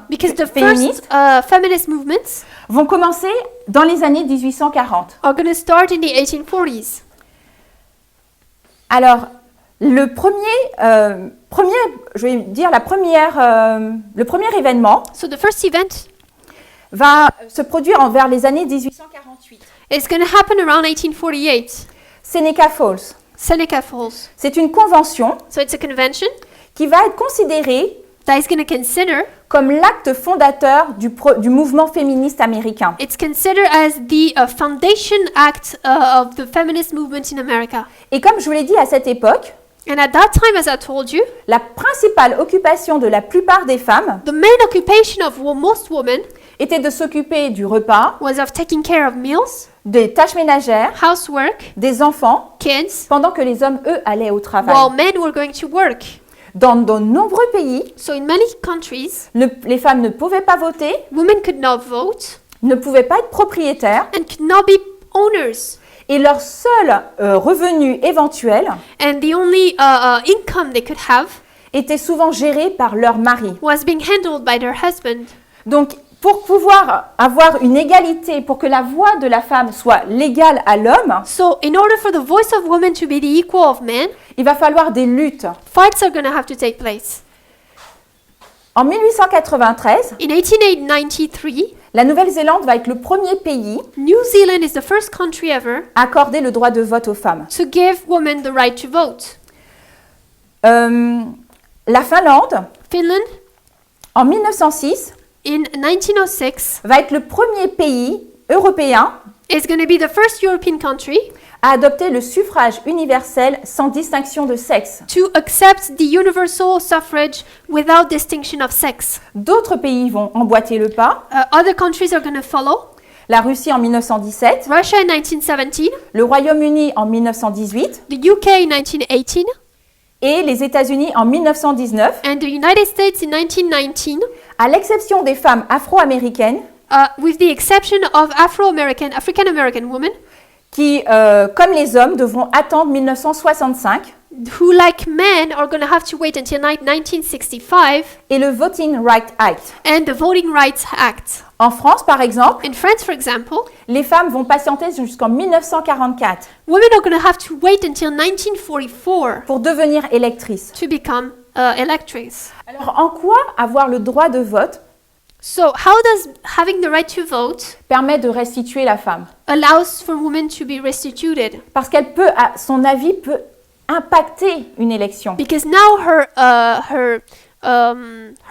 because the féministes first feminist movements vont commencer dans les années 1840. are going to start in the 1840s. Alors, le premier événement So the first event va se produire vers les années 1848. is going to happen around 1848, Seneca Falls. Seneca Falls. C'est une convention So it's a convention qui va être considérée that is going to consider, comme l'acte fondateur du mouvement féministe américain. it's considered as the foundation act of the feminist movement in America. Et comme je vous l'ai dit à cette époque, And at that time, as I told you, la principale occupation de la plupart des femmes the main occupation of most women était de s'occuper du repas, was of taking care of meals, des tâches ménagères, housework, des enfants, kids, pendant que les hommes, eux, allaient au travail. while men were going to work. Dans de nombreux pays, So in many countries, les femmes ne pouvaient pas voter, women could not vote ne pouvaient pas être propriétaires, and could not be owners. et leur seul revenu éventuel And the only income they could have était souvent géré par leur mari. was being handled by their husband. Donc, pour pouvoir avoir une égalité, pour que la voix de la femme soit l'égale à l'homme, So in order for the voice of women to be the equal of men, il va falloir des luttes. fights are going to have to take place. En 1893, In 1893, la Nouvelle-Zélande va être le premier pays New Zealand is the first country ever à accorder le droit de vote aux femmes. to give women the right to vote. La Finlande, Finland, en 1906, in 1906, va être le premier pays européen is going to be the first European country à adopter le suffrage universel sans distinction de sexe. to accept the universal suffrage without distinction of sex. D'autres pays vont emboîter le pas. Other countries are going to follow. La Russie en 1917, Russia in 1917, le Royaume-Uni en 1918 the UK in 1918, et les États-Unis en 1919, and the United States in 1919, à l'exception des femmes afro-américaines with the exception of African American women, qui, comme les hommes, devront attendre 1965 who, like men, are going to have to wait until 1965 et le Voting Rights Act. and the Voting Rights Act. En France, par exemple, In France, for example, les femmes vont patienter jusqu'en 1944 women are going to have to wait until 1944 pour devenir électrices. to become electors. Alors, en quoi avoir le droit de vote So, how does having the right to vote permet de restituer la femme? allows for women to be restituted? Parce qu'elle peut, son avis peut impacter une élection. Because now her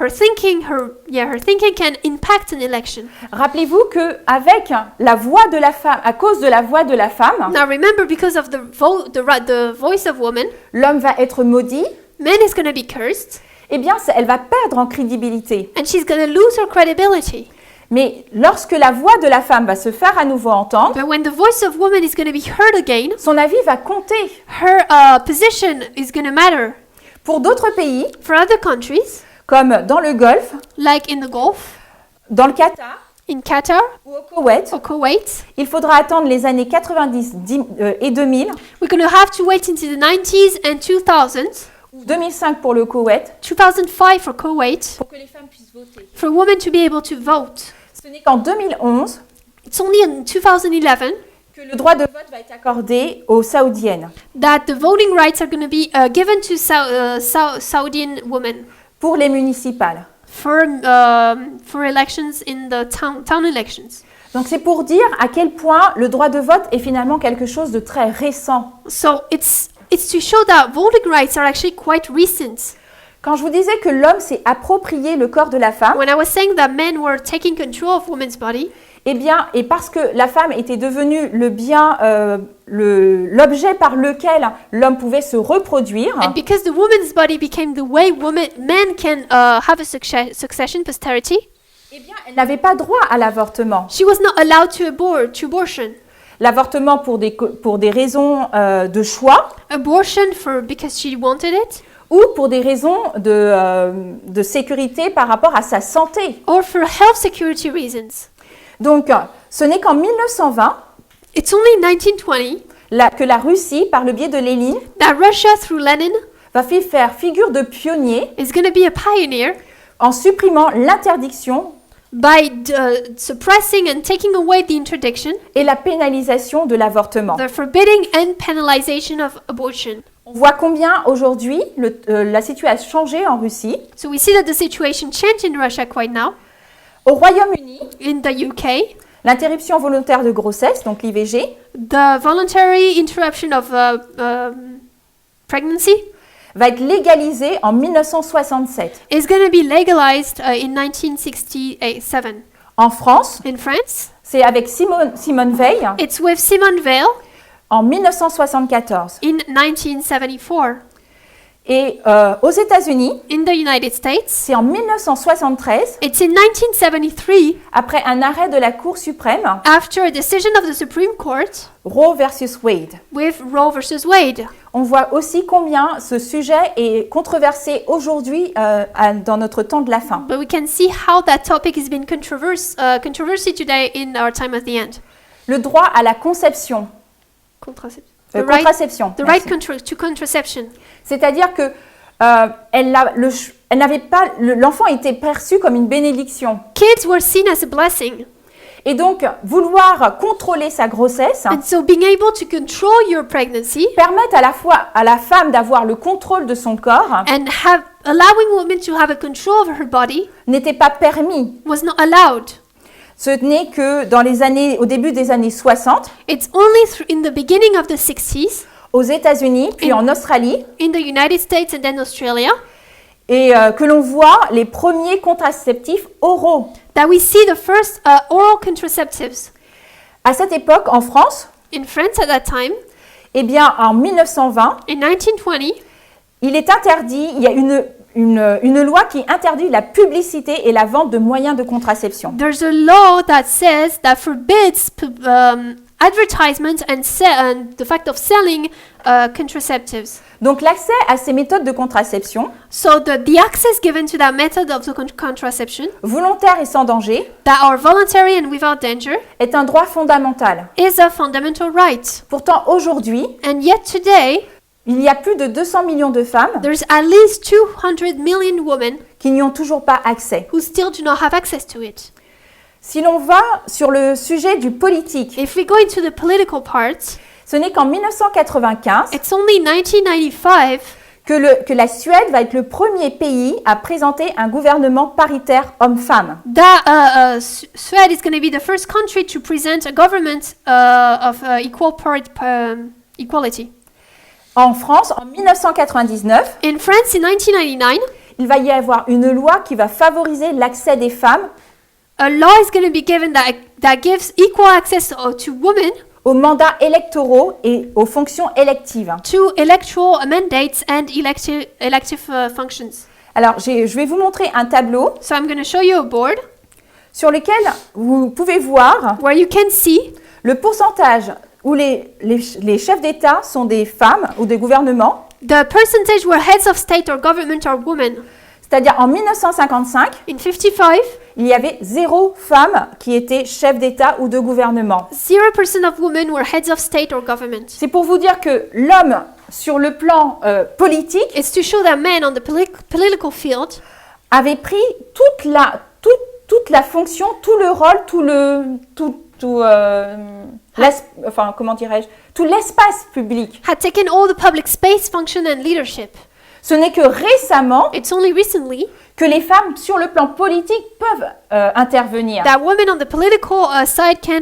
thinking can impact an election. Rappelez-vous que avec la voix de la femme, à cause de la voix de la femme, Now remember, because of the voice of woman, l'homme va être maudit. man is going to be cursed, Eh bien, elle va perdre en crédibilité. and she's going to lose her credibility. Mais lorsque la voix de la femme va se faire à nouveau entendre, But when the voice of woman is going to be heard again, son avis va compter. her position is going to matter. Pour d'autres pays, For other countries, comme dans le Golfe, like in the Gulf, dans le Qatar in Qatar, ou au Koweït, or Kuwait, il faudra attendre les années 90 et 2000, we're going to have to wait into the 90s and 2000s, ou 2005 pour le Koweït, 2005 for Kuwait, pour que les femmes puissent voter. for women to be able to vote. Ce n'est qu'en 2011 It's only in 2011 que le droit de vote va être accordé aux Saoudiennes that the voting rights are going to be given to Saudian women pour les municipales. for elections in the town elections. Donc c'est pour dire à quel point le droit de vote est finalement quelque chose de très récent. So it's to show that voting rights are actually quite recent. Quand je vous disais que l'homme s'est approprié le corps de la femme, When I was saying that men were taking control of women's body, eh bien, et parce que la femme était devenue le bien, l'objet par lequel l'homme pouvait se reproduire, and because the woman's body became the way men can have a succession, posterity, eh bien, elle n'avait pas droit à l'avortement. she was not allowed to abortion. L'avortement pour des raisons de choix abortion because she wanted it, ou pour des raisons de sécurité par rapport à sa santé. or for health security reasons. Donc, ce n'est qu'en 1920 It's only in 1920 que la Russie, par le biais de Lénine, that Russia, through Lenin, va faire figure de pionnier is going to be a pioneer en supprimant l'interdiction by suppressing and taking away the interdiction, et la pénalisation de l'avortement. the forbidding and penalization of abortion. On voit combien aujourd'hui la situation a changé en Russie. So we see that the situation changed in Russia quite now. Au Royaume-Uni, In the UK, l'interruption volontaire de grossesse, donc l'IVG, the voluntary interruption of pregnancy va être légalisée en 1967. is going to be legalized in 1967. En France, In France, c'est avec Simone Veil it's with Simone Veil en 1974. in 1974. Et aux États-Unis, In the United States, c'est en 1973, it's in 1973, après un arrêt de la Cour suprême, after a decision of the Supreme Court Roe versus Wade. with Roe versus Wade. On voit aussi combien ce sujet est controversé aujourd'hui dans notre temps de la fin. But we can see how that topic has been controversy today in our time at the end. Le droit à la conception, contraception, The merci. right to contraception. C'est-à-dire que l'enfant était perçu comme une bénédiction. Kids were seen as a blessing. Et donc, vouloir contrôler sa grossesse And so being able to control your pregnancy permettre à la fois à la femme d'avoir le contrôle de son corps and allowing women to have a control over her body n'était pas permis. was not allowed. Ce n'est que au début des années 60, It's only in the beginning of the 60s aux États-Unis, puis en Australie, in the United States and then Australia et que l'on voit les premiers contraceptifs oraux. that we see the first oral contraceptives. À cette époque, en France, In France at that time, eh bien, en 1920, in 1920, il est interdit, il y a une loi qui interdit la publicité et la vente de moyens de contraception. there's a law that forbids advertisement and the fact of selling contraceptives. Donc l'accès à ces méthodes de contraception, So the access given to that method of the contraception volontaires et sans danger, that are voluntary and without danger est un droit fondamental. is a fundamental right. Pourtant, aujourd'hui, And yet today, il y a plus de 200 millions de femmes there's at least 200 million women qui n'y ont toujours pas accès. who still do not have access to it. Si l'on va sur le sujet du politique, If we go into the political part, ce n'est qu'en 1995 it's only 1995 que la Suède va être le premier pays à présenter un gouvernement paritaire homme-femme. that Sweden is going to be the first country to present a government of equality. En France, en 1999, In France, in 1999, il va y avoir une loi qui va favoriser l'accès des femmes a law is going to be given that gives equal access to women aux mandats électoraux et aux fonctions électives. to electoral mandates and elective functions. Alors, je vais vous montrer un tableau So I'm going to show you a board sur lequel vous pouvez voir where you can see le pourcentage où les chefs d'État sont des femmes ou des gouvernements. the percentage where heads of state or government are women. C'est-à-dire en 1955, In 55, il y avait 0 femme qui était chef d'État ou de gouvernement. 0% of women were heads of state or government. C'est pour vous dire que l'homme, sur le plan politique, It's to show that men on the political field avait pris toute la fonction, tout le rôle, tout l'espace public. had taken all the public space, function, and leadership. Ce n'est que récemment It's only recently que les femmes sur le plan politique peuvent intervenir. that women on the political side can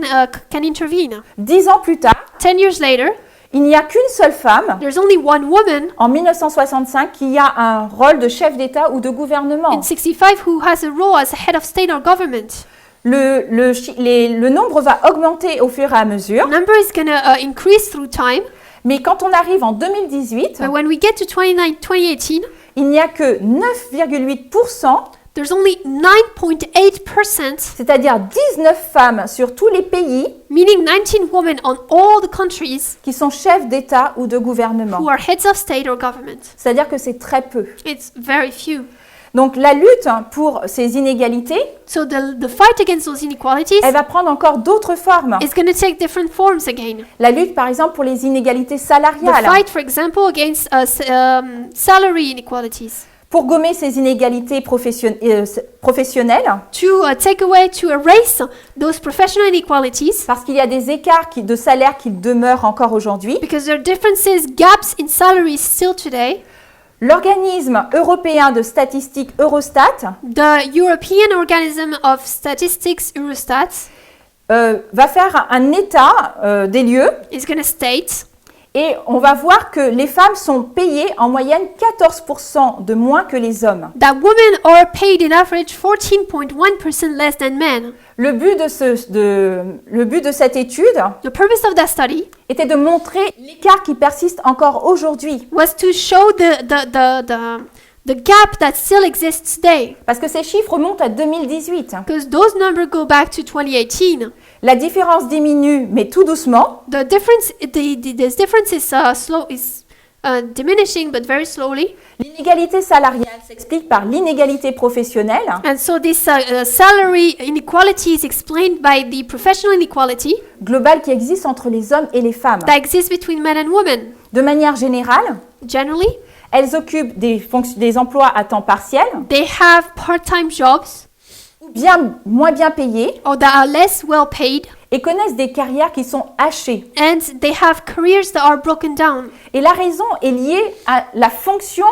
intervene. 10 ans plus tard, 10 years later, il n'y a qu'une seule femme, there's only one woman en 1965, qui a un rôle de chef d'État ou de gouvernement. in 65 who has a role as a head of state or government. Le nombre va augmenter au fur et à mesure, The number is going to increase through time, mais quand on arrive en 2018, but when we get to 2018, il n'y a que 9,8% there's only 9.8%, c'est-à-dire 19 femmes sur tous les pays meaning 19 women on all the countries qui sont chefs d'État ou de gouvernement. who are heads of state or government. C'est-à-dire que c'est très peu. It's very few. Donc la lutte pour ces inégalités, So the fight against those inequalities elle va prendre encore d'autres formes. is going to take different forms again. La lutte, par exemple, pour les inégalités The salariales, fight, for example, against salary inequalities. pour gommer ces inégalités professionnelles, To take away, to erase those professional inequalities, parce qu'il y a des écarts de salaire qui demeurent encore aujourd'hui. because there are differences, gaps in salaries still today. L'organisme européen de statistiques Eurostat The European Organism of Statistics, Eurostat, va faire un état des lieux is going to state et on va voir que les femmes sont payées en moyenne 14% de moins que les hommes. that women are paid in average 14.1% less than men. Le but de cette étude The purpose of that study était de montrer l'écart qui persiste encore aujourd'hui. was to show the gap that still exists today, Parce que ces chiffres remontent à 2018. because those numbers go back to 2018. La différence diminue, mais tout doucement. The difference, this difference is diminishing, but very slowly. L'inégalité salariale s'explique par l'inégalité professionnelle. And so this salary inequality is explained by the professional inequality Globale qui existe entre les hommes et les femmes. that exists between men and women. De manière générale, Generally, elles occupent des emplois à temps partiel, they have part-time jobs moins bien payés, or that are less well paid, et connaissent des carrières qui sont hachées. and they have careers that are broken down. Et la raison est liée à la fonction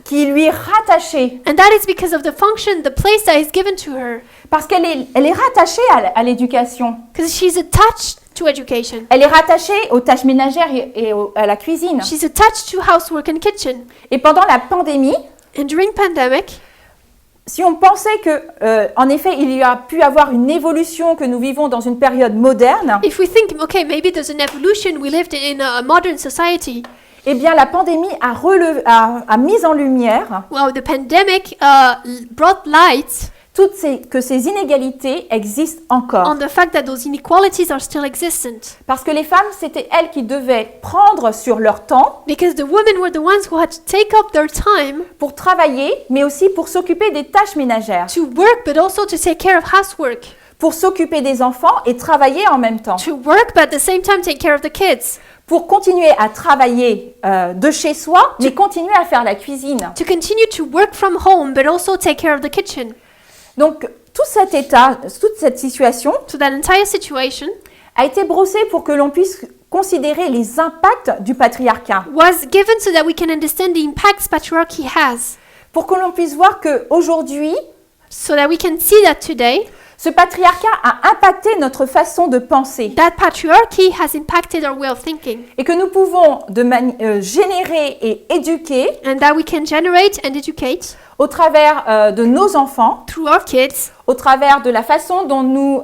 qui lui est rattachée. And that is because of the function, the place that is given to her, Parce qu'elle est rattachée à l'éducation. because she's attached to education. Elle est rattachée aux tâches ménagères et à la cuisine. She's attached to housework and kitchen. Et pendant la pandémie, And during pandemic, si on pensait que, en effet, il y a pu avoir une évolution, que nous vivons dans une période moderne, if we think, okay, maybe there's an evolution, we lived in a modern society. eh bien, la pandémie a mis en lumière Well, the pandemic brought light que ces inégalités existent encore. on the fact that those inequalities are still existent. Parce que les femmes, c'était elles qui devaient prendre sur leur temps Because the women were the ones who had to take up their time pour travailler, mais aussi pour s'occuper des tâches ménagères, to work, but also to take care of housework. pour s'occuper des enfants et travailler en même temps, To work, but at the same time take care of the kids. pour continuer à travailler de chez soi, mais continuer à faire la cuisine. To continue to work from home, but also take care of the kitchen. Donc, tout cet état, toute cette situation So that entire situation a été brossée pour que l'on puisse considérer les impacts du patriarcat, was given so that we can understand the impacts patriarchy has. pour que l'on puisse voir qu'aujourd'hui, So that we can see that today, ce patriarcat a impacté notre façon de penser that patriarchy has impacted our way of thinking. et que nous pouvons générer et éduquer And that we can generate and educate au travers de nos enfants, through our kids, au travers de la façon dont nous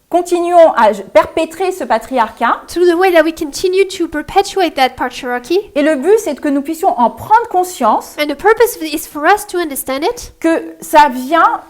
continuons à perpétrer ce patriarcat. through the way that we continue to perpetuate that patriarchy. Et le but, c'est que nous puissions en prendre conscience And the purpose of it is for us to understand it, que ça vient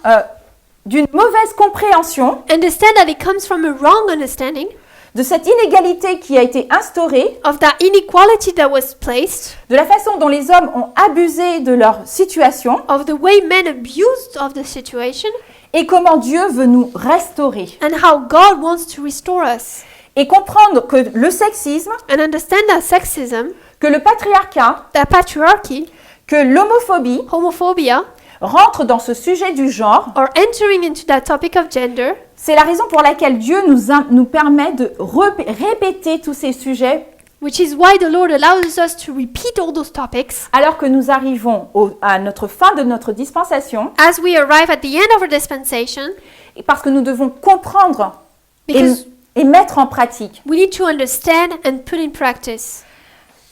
d'une mauvaise compréhension understand that it comes from a wrong understanding de cette inégalité qui a été instaurée, of that inequality that was placed, de la façon dont les hommes ont abusé de leur situation of the way men abused of the situation, et comment Dieu veut nous restaurer. and how God wants to restore us. Et comprendre que le sexisme, And understand that sexism, que le patriarcat, that patriarchy, que l'homophobie homophobia, rentrent dans ce sujet du genre. are entering into that topic of gender. C'est la raison pour laquelle Dieu nous permet de répéter tous ces sujets Which is why the Lord allows us to repeat all those topics alors que nous arrivons à notre fin de notre dispensation, as we arrive at the end of our dispensation, et parce que nous devons comprendre because et mettre en pratique. we need to understand and put in practice.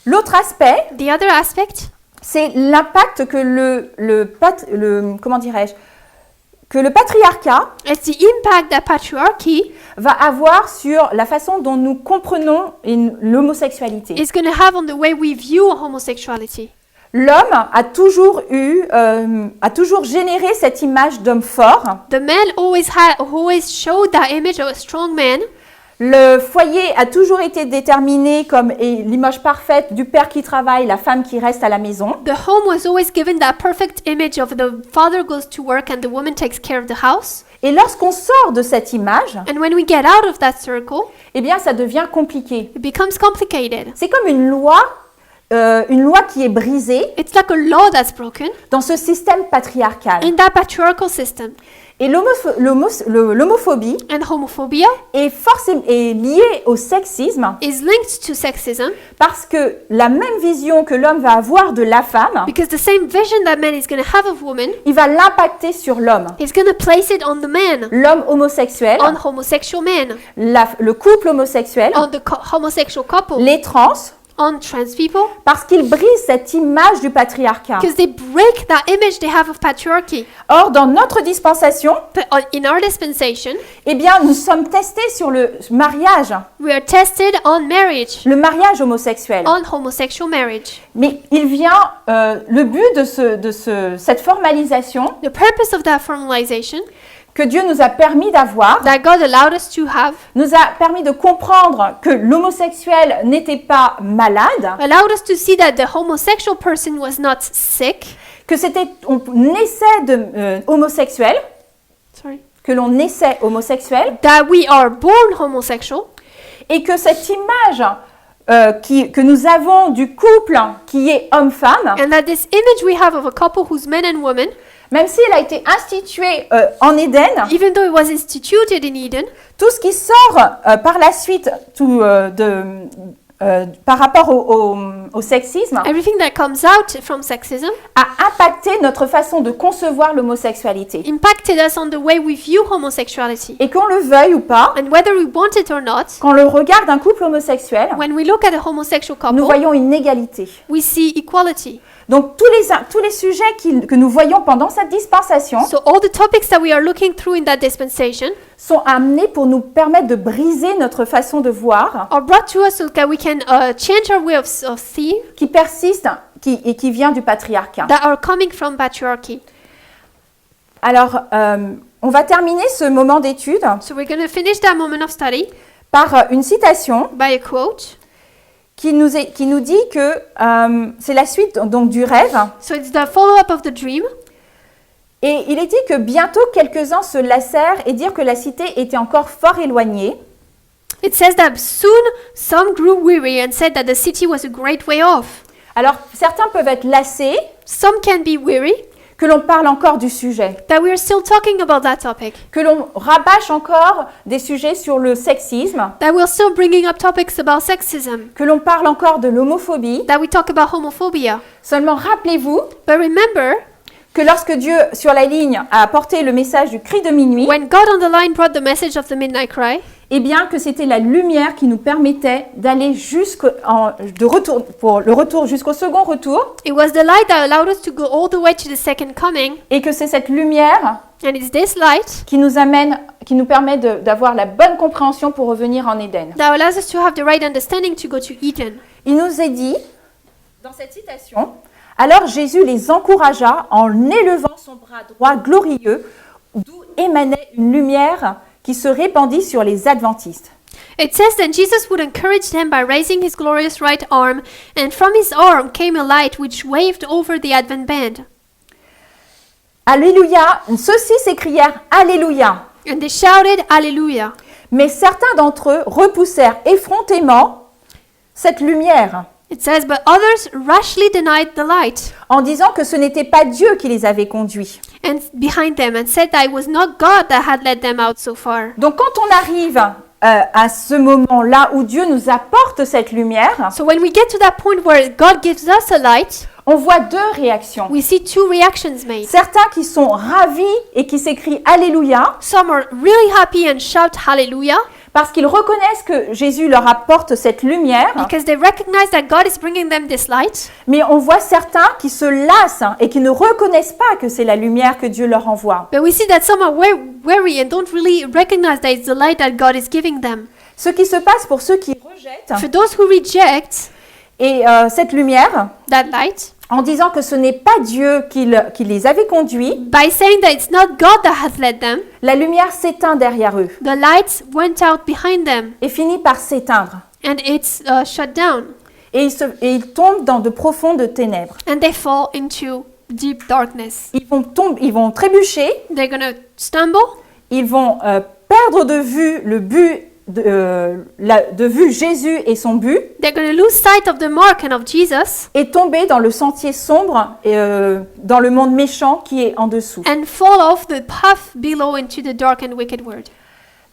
L'autre aspect, The other aspect c'est l'impact que que le patriarcat is the impact that patriarchy va avoir sur la façon dont nous comprenons l'homosexualité. is going to have on the way we view homosexuality. L'homme a toujours généré cette image d'homme fort. The man always showed that image of a strong man. Le foyer a toujours été déterminé comme l'image parfaite du père qui travaille, la femme qui reste à la maison. The home was always given that perfect image of the father goes to work and the woman takes care of the house. Et lorsqu'on sort de cette image, And when we get out of that circle, eh bien, ça devient compliqué. it becomes complicated. C'est comme une loi qui est brisée It's like a law that's broken dans ce système patriarcal. in that patriarchal system. Et l'homophobie And homophobia est liée au sexisme is linked to sexism parce que la même vision que l'homme va avoir de la femme, because the same vision that man is going to have of woman il va l'impacter sur l'homme. is going to place it on the man, L'homme homosexuel, on homosexual men, le couple homosexuel, on the homosexual couple, les trans, on trans people, parce qu'ils brisent cette image du patriarcat. because they break that image they have of patriarchy. Or, dans notre dispensation, But in our dispensation, eh bien, nous sommes testés sur le mariage, we are tested on marriage, le mariage homosexuel. on homosexual marriage. Mais il vient, le but de cette formalisation The purpose of that formalization que Dieu nous a permis d'avoir, that God allowed us to have nous a permis de comprendre que l'homosexuel n'était pas malade, allowed us to see that the homosexual person was not sick. que on naissait homosexuel, Sorry. que l'on naissait homosexuel, That we are born homosexual, et que cette image que nous avons du couple qui est homme-femme, and that this image we have of a couple who's men and women, même s'il a été institué en Éden, even though it was instituted in Eden, tout ce qui sort par la suite par rapport au sexisme everything that comes out from sexism a impacté notre façon de concevoir l'homosexualité. impacted us on the way we view homosexuality. Et qu'on le veuille ou pas, And whether we want it or not, quand on regarde un couple homosexuel, when we look at a homosexual nous couple, voyons une égalité. we see equality. Donc tous les sujets que nous voyons pendant cette dispensation So all the topics that we are looking through in that dispensation sont amenés pour nous permettre de briser notre façon de voir are brought to us so that we can change our way of seeing qui persiste et qui vient du patriarcat. that are coming from patriarchy. Alors, on va terminer ce moment d'étude So we're going to finish that moment of study par une citation by a quote. qui nous dit que c'est la suite donc du rêve. So it's the follow-up of the dream. Et il est dit que bientôt quelques-uns se lassèrent et dirent que la cité était encore fort éloignée. It says that soon some grew weary and said that the city was a great way off. Alors, certains peuvent être lassés, Some can be weary, que l'on parle encore du sujet, that we are still talking about that topic, que l'on rabâche encore des sujets sur le sexisme, that we're still bringing up topics about sexism, que l'on parle encore de l'homophobie. that we talk about homophobia. Seulement, rappelez-vous But remember, que lorsque Dieu, sur la ligne, a apporté le message du cri de minuit, when God on the line brought the message of the midnight cry, eh bien que c'était la lumière qui nous permettait d'aller pour le retour jusqu'au second retour, it was the light that allowed us to go all the way to the second coming, et que c'est cette lumière and it's this light qui nous permet d'avoir la bonne compréhension pour revenir en Éden. that allows us to have the right understanding to go to Eden. Il nous est dit, dans cette citation, « Alors Jésus les encouragea en élevant son bras droit glorieux, d'où émanait une lumière qui se répandit sur les adventistes. » It says that Jesus would encourage them by raising his glorious right arm, and from his arm came a light which waved over the Advent band. Alléluia, ceux-ci s'écrièrent « Alléluia ». And they shouted, Hallelujah. Mais certains d'entre eux repoussèrent effrontément cette lumière It says, but others rashly denied the light en disant que ce n'était pas Dieu qui les avait conduits. and behind them and said that it was not God that had led them out so far. Donc quand on arrive à ce moment-là où Dieu nous apporte cette lumière, So when we get to that point where God gives us a light, on voit deux réactions. we see two reactions made. Certains qui sont ravis et qui s'écrient Alléluia Some are really happy and shout hallelujah parce qu'ils reconnaissent que Jésus leur apporte cette lumière, because they recognize that God is bringing them this light. mais on voit certains qui se lassent et qui ne reconnaissent pas que c'est la lumière que Dieu leur envoie. But we see that some are weary and don't really recognize that it's the light that God is giving them. Ce qui se passe pour ceux qui rejettent For those who reject et cette lumière, that light, en disant que ce n'est pas Dieu qui les avait conduits, by saying that it's not God that has led them, la lumière s'éteint derrière eux the lights went out behind them et finit par s'éteindre. and it's shut down. Et ils tombent dans de profondes ténèbres. And they fall into deep darkness. Ils vont trébucher, They're going to stumble. ils vont perdre de vue le but, de vue Jésus et son but, They're going to lose sight of the mark and of Jesus et tomber dans le sentier sombre, dans le monde méchant qui est en dessous. and fall off the path below into the dark and wicked world.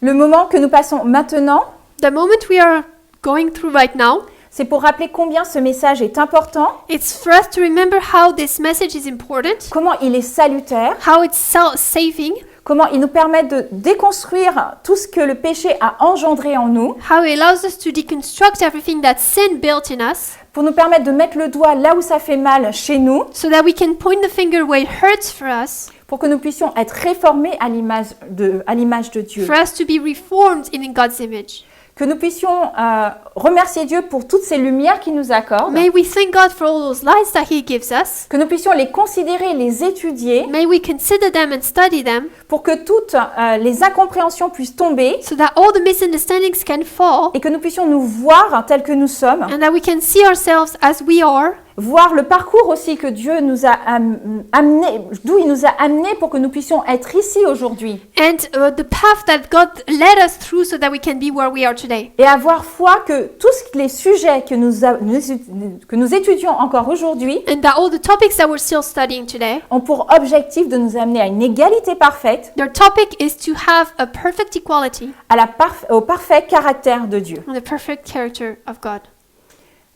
Le moment que nous passons maintenant, The moment we are going through right now, c'est pour rappeler combien ce message est important, it's for us to remember how this message is important, comment il est salutaire, how it's saving, comment il nous permet de déconstruire tout ce que le péché a engendré en nous, how it allows us to deconstruct everything that sin built in us, pour nous permettre de mettre le doigt là où ça fait mal chez nous, so that we can point the finger where it hurts for us, pour que nous puissions être réformés à l'image de Dieu. for us to be reformed in God's image. Que nous puissions remercier Dieu pour toutes ces lumières qu'il nous accorde, May we thank God for all those lights that He gives us. que nous puissions les considérer, les étudier, May we consider them and study them, pour que toutes les incompréhensions puissent tomber so that all the misunderstandings can fall, et que nous puissions nous voir tels que nous sommes, and that we can see ourselves as we are, voir le parcours aussi que Dieu nous a amené, d'où il nous a amenés pour que nous puissions être ici aujourd'hui, and the path that God led us through so that we can be where we are today. et avoir foi que tous les sujets que nous étudions encore aujourd'hui And that all the topics that we're still studying today, ont pour objectif de nous amener à une égalité parfaite, their topic is to have a perfect equality au parfait caractère de Dieu. and the perfect character of God.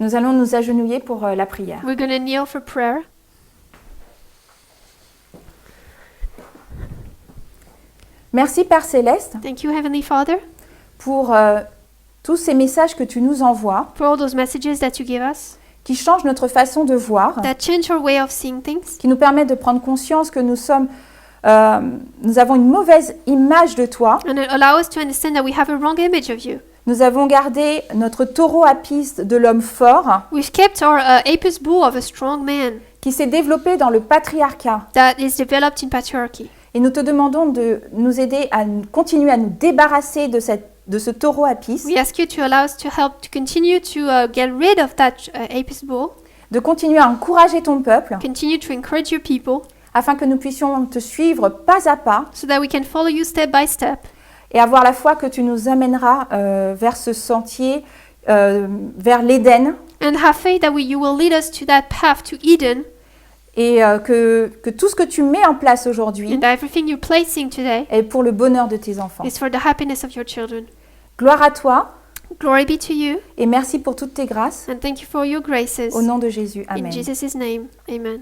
Nous allons nous agenouiller pour la prière. We're going to kneel for prayer. Merci Père Céleste Thank you, Heavenly Father, pour tous ces messages que tu nous envoies, for all those messages that you give us qui changent notre façon de voir, that change our way of seeing things, qui nous permettent de prendre conscience que nous avons une mauvaise image de toi. and it allows us to understand that we have a wrong image of you. Nous avons gardé notre taureau à piste de l'homme fort We've kept our Apis bull of a strong man qui s'est développé dans le patriarcat. that is developed in patriarchy. Et nous te demandons de nous aider à continuer à nous débarrasser de ce taureau à piste, We ask you to allow us to help to continue to get rid of that Apis bull, de continuer à encourager ton peuple, continue to encourage your people afin que nous puissions te suivre pas à pas so that we can follow you step by step, et avoir la foi que tu nous amèneras vers ce sentier, vers l'Éden, and have faith that you will lead us to that path to Eden, et que tout ce que tu mets en place aujourd'hui and that everything you're placing today est pour le bonheur de tes enfants. is for the happiness of your children. Gloire à toi, Glory be to you, et merci pour toutes tes grâces. and thank you for your graces. Au nom de Jésus, In Amen. Jesus' name, amen.